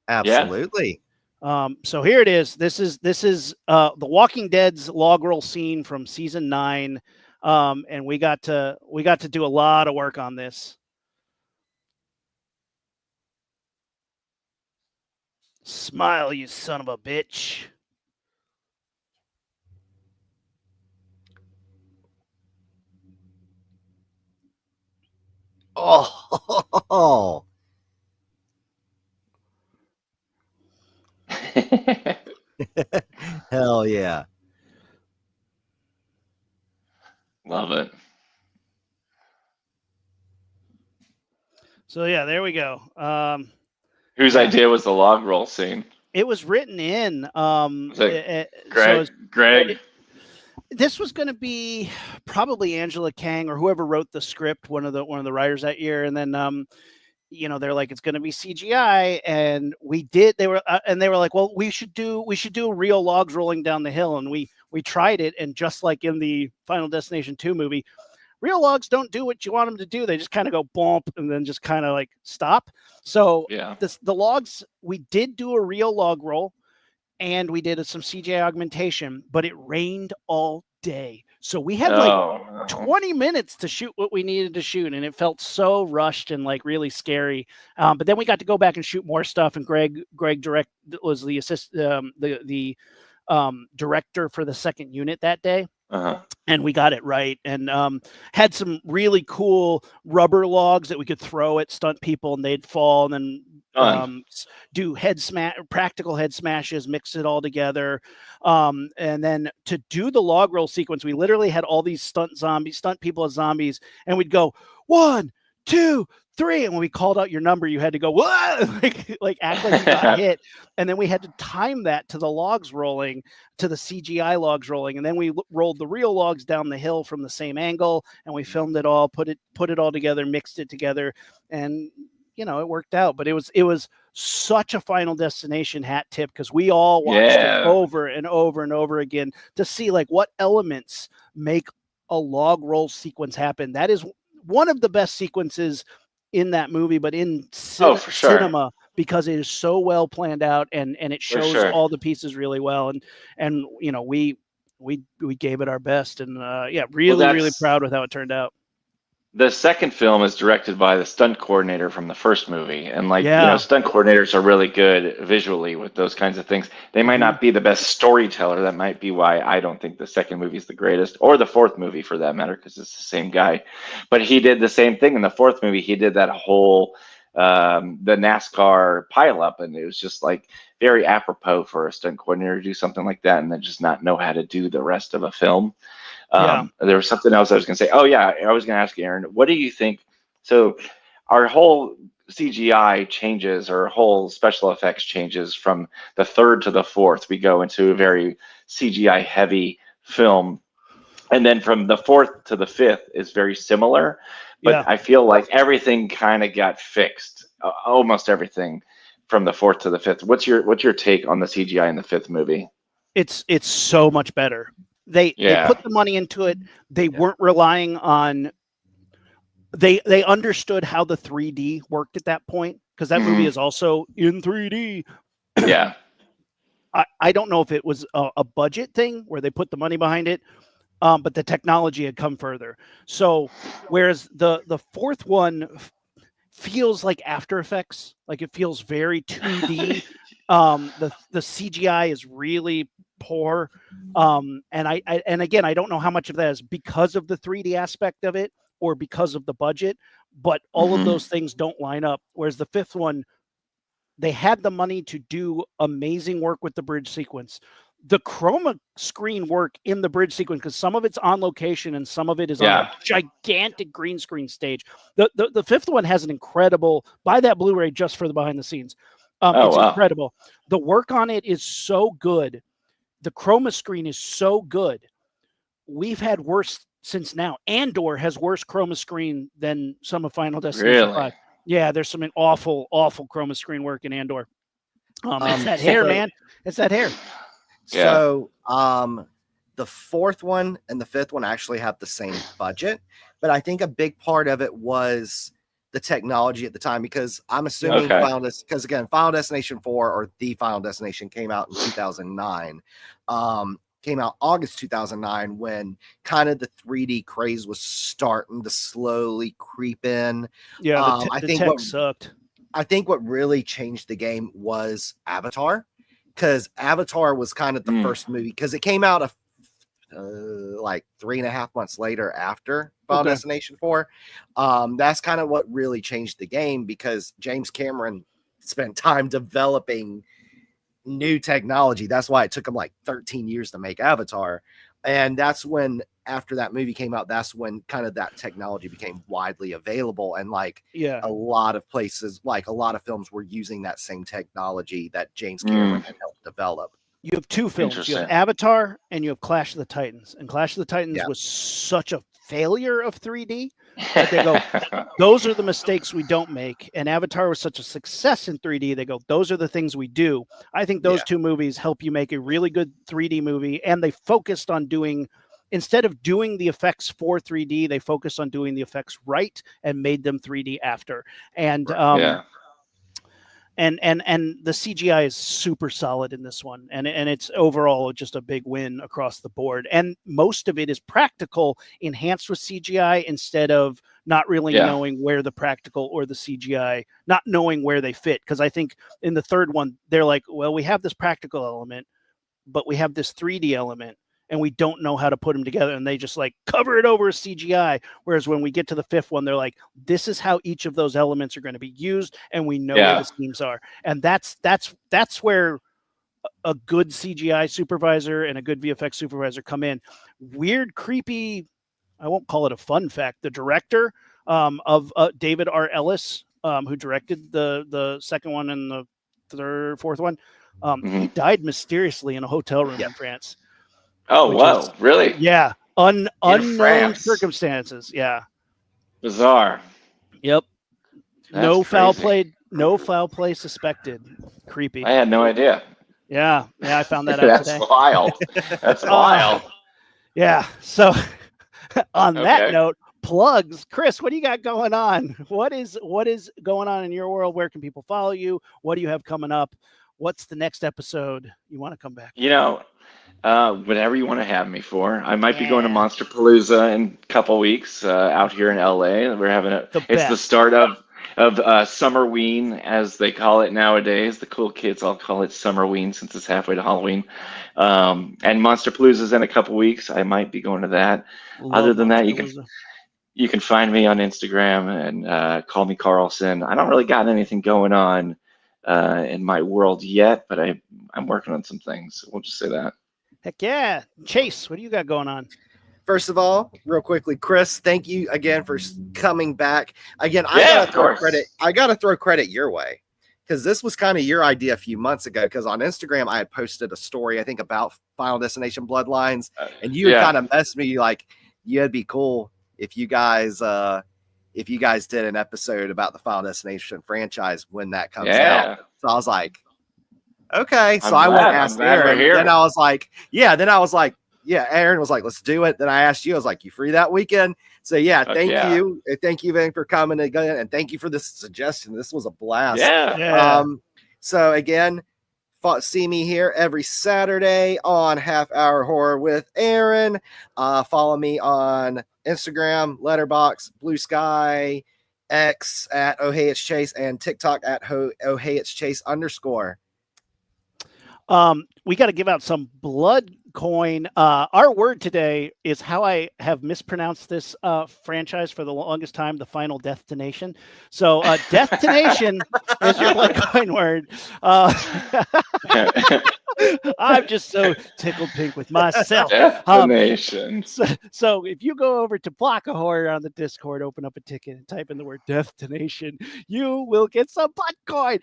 Absolutely. So here it is. This is The Walking Dead's log roll scene from season 9. And we got to do a lot of work on this. Smile, you son of a bitch. Oh. Hell yeah. Love it. So yeah, there we go. Whose idea was the log roll scene? It was written in. Greg. This was going to be probably Angela Kang or whoever wrote the script, one of the writers that year, and then they're like, it's going to be CGI, and they were like, well, we should do real logs rolling down the hill, and we tried it, and just like in the Final Destination 2 movie, real logs don't do what you want them to do. They just kind of go bump and then just kind of like stop. So the logs, we did do a real log roll, and we did some CGI augmentation, but it rained all day. So we had 20 minutes to shoot what we needed to shoot, and it felt so rushed and like really scary. But then we got to go back and shoot more stuff, and Greg was the the director for the second unit that day. And we got it right, and had some really cool rubber logs that we could throw at stunt people and they'd fall, and then do practical head smashes, mix it all together. And then to do the log roll sequence, we literally had all these stunt people as zombies, and we'd go 1, 2, 3, and when we called out your number, you had to go like act like you got hit, and then we had to time that to the logs rolling, to the CGI logs rolling, and then we rolled the real logs down the hill from the same angle, and we filmed it all, put it all together, mixed it together, and it worked out. But it was such a Final Destination hat tip because we all watched it over and over and over again to see like what elements make a log roll sequence happen. That is one of the best sequences in that movie, but in cinema, because it is so well planned out and it shows all the pieces really well. And we gave it our best, and really really proud with how it turned out. The second film is directed by the stunt coordinator from the first movie. And Yeah. stunt coordinators are really good visually with those kinds of things. They might not be the best storyteller. That might be why I don't think the second movie is the greatest, or the fourth movie for that matter, because it's the same guy. But he did the same thing in the fourth movie. He did that whole the NASCAR pileup, and it was just like very apropos for a stunt coordinator to do something like that and then just not know how to do the rest of a film. There was something else I was going to say. Oh yeah, I was going to ask Aaron, what do you think? So our whole CGI changes, or whole special effects changes from the third to the fourth. We go into a very CGI heavy film, and then from the fourth to the fifth is very similar. But I feel like everything kind of got fixed, almost everything from the fourth to the fifth. What's your take on the CGI in the fifth movie? It's so much better. They put the money into it. They weren't relying on. They understood how the 3D worked at that point, because that movie is also in 3D. Yeah. I don't know if it was a budget thing where they put the money behind it, but the technology had come further. So whereas the fourth one feels like After Effects, like it feels very 2D. The CGI is really poor, and again, I don't know how much of that is because of the 3D aspect of it or because of the budget, but all of those things don't line up. Whereas the fifth one, they had the money to do amazing work with the bridge sequence, the chroma screen work in the bridge sequence, because some of it's on location and some of it is on a gigantic green screen stage. The fifth one has an incredible, buy that Blu-ray just for the behind the scenes. It's incredible. The work on it is so good. The chroma screen is so good. We've had worse since now. Andor has worse chroma screen than some of Final Destination 5. Yeah, there's some awful chroma screen work in Andor. It's that hair, man. It's that hair. So the fourth one and the fifth one actually have the same budget, but I think a big part of it was the technology at the time, because I'm assuming Final Destination 4 or The Final Destination came out in 2009. Came out August 2009, when kind of the 3D craze was starting to slowly creep in. Yeah, I think tech sucked. I think what really changed the game was Avatar, because Avatar was kind of the first movie, because it came out like 3.5 months later after Final Destination 4. That's kind of what really changed the game, because James Cameron spent time developing new technology. That's why it took him like 13 years to make Avatar. And that's when, after that movie came out, that's when kind of that technology became widely available. And a lot of places, like a lot of films were using that same technology that James Cameron had helped develop. You have two films. You have Avatar and you have Clash of the Titans. And Clash of the Titans was such a failure of 3D that they go, those are the mistakes we don't make. And Avatar was such a success in 3D. They go, those are the things we do. I think those two movies help you make a really good 3D movie. And they focused on doing, instead of doing the effects for 3D, they focused on doing the effects right and made them 3D after. And and the CGI is super solid in this one, and it's overall just a big win across the board. And most of it is practical enhanced with CGI, instead of not really knowing where the practical or the CGI, not knowing where they fit. Because I think in the third one, they're like, well, we have this practical element, but we have this 3D element, and we don't know how to put them together, and they just like cover it over as CGI. Whereas when we get to the fifth one, they're like, this is how each of those elements are going to be used, and we know where the schemes are. And that's where a good CGI supervisor and a good VFX supervisor come in. Weird, creepy, I won't call it a fun fact, the director of David R. Ellis, who directed the second one and the fourth one, he died mysteriously in a hotel room in France. Oh, wow. Really? Yeah. Unknown circumstances. Yeah. Bizarre. Yep. No foul play suspected. Creepy. I had no idea. Yeah. I found that out today. That's wild. That's wild. Yeah. So on that note, plugs. Chris, what do you got going on? What is going on in your world? Where can people follow you? What do you have coming up? What's the next episode you want to come back? Whatever you want to have me for. I might be going to Yeah. Monster Palooza in a couple weeks out here in LA. We're having it's the best. start of Summerween, as they call it nowadays. The cool kids all call it Summerween since it's halfway to Halloween. And Monster Palooza's in a couple weeks. I might be going to that. Other Love than that, Monster Palooza. you can find me on Instagram and call me Carlson. I don't really got anything going on in my world yet, but I'm working on some things. We'll just say that. Heck yeah. Chase, what do you got going on? First of all, real quickly, Chris, thank you again for coming back. Again, I Yeah, gotta of throw course. credit. I gotta throw credit your way because this was kind of your idea a few months ago. Because on Instagram, I had posted a story, I think, about Final Destination Bloodlines, and you had kind of messaged me like, "Yeah, it'd be cool if you guys did an episode about the Final Destination franchise when that comes out." So I was like, okay. So I went and asked Aaron. Then I was like, Aaron was like, let's do it. Then I asked you, I was like, you free that weekend? So yeah, thank you. Thank you, Van, for coming again. And thank you for this suggestion. This was a blast. Yeah. So again, see me here every Saturday on Half Hour Horror with Aaron. Follow me on Instagram, Letterboxd, Blue Sky, X at Oh Hey It's Chase, and TikTok at Oh Hey It's Chase _. We got to give out some blood coin. Our word today is how I have mispronounced this franchise for the longest time, the Final Destination. So Destination is your blood coin word. I'm just so tickled pink with myself. Destination. So if you go over to Block of Horror on the Discord, open up a ticket and type in the word Destination, you will get some blood coin.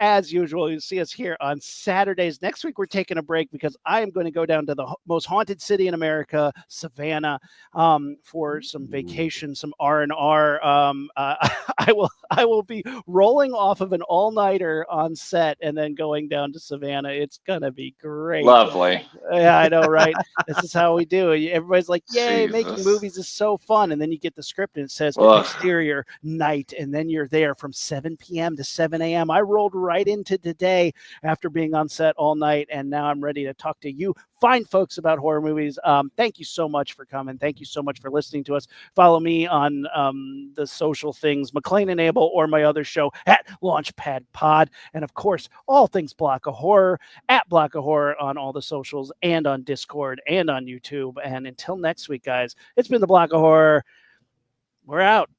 As usual, you'll see us here on Saturdays. Next week, we're taking a break because I am going to go down to the most haunted city in America, Savannah, for some vacation, some R&R. I will be rolling off of an all-nighter on set and then going down to Savannah. It's gonna be great. Lovely. Yeah, I know, right? This is how we do it. Everybody's like, yay, Jesus. making movies is so fun. And then you get the script and it says exterior night, and then you're there from 7 p.m. to 7 a.m. I rolled right into today after being on set all night, and now I'm ready to talk to you fine folks about horror movies. Thank you so much for coming. Thank you so much for listening to us. Follow me on the social things, McLean and Abel, or my other show at Launchpad Pod. And of course, all things Block of Horror at Block of Horror on all the socials and on Discord and on YouTube. And until next week, guys, it's been the Block of Horror. We're out.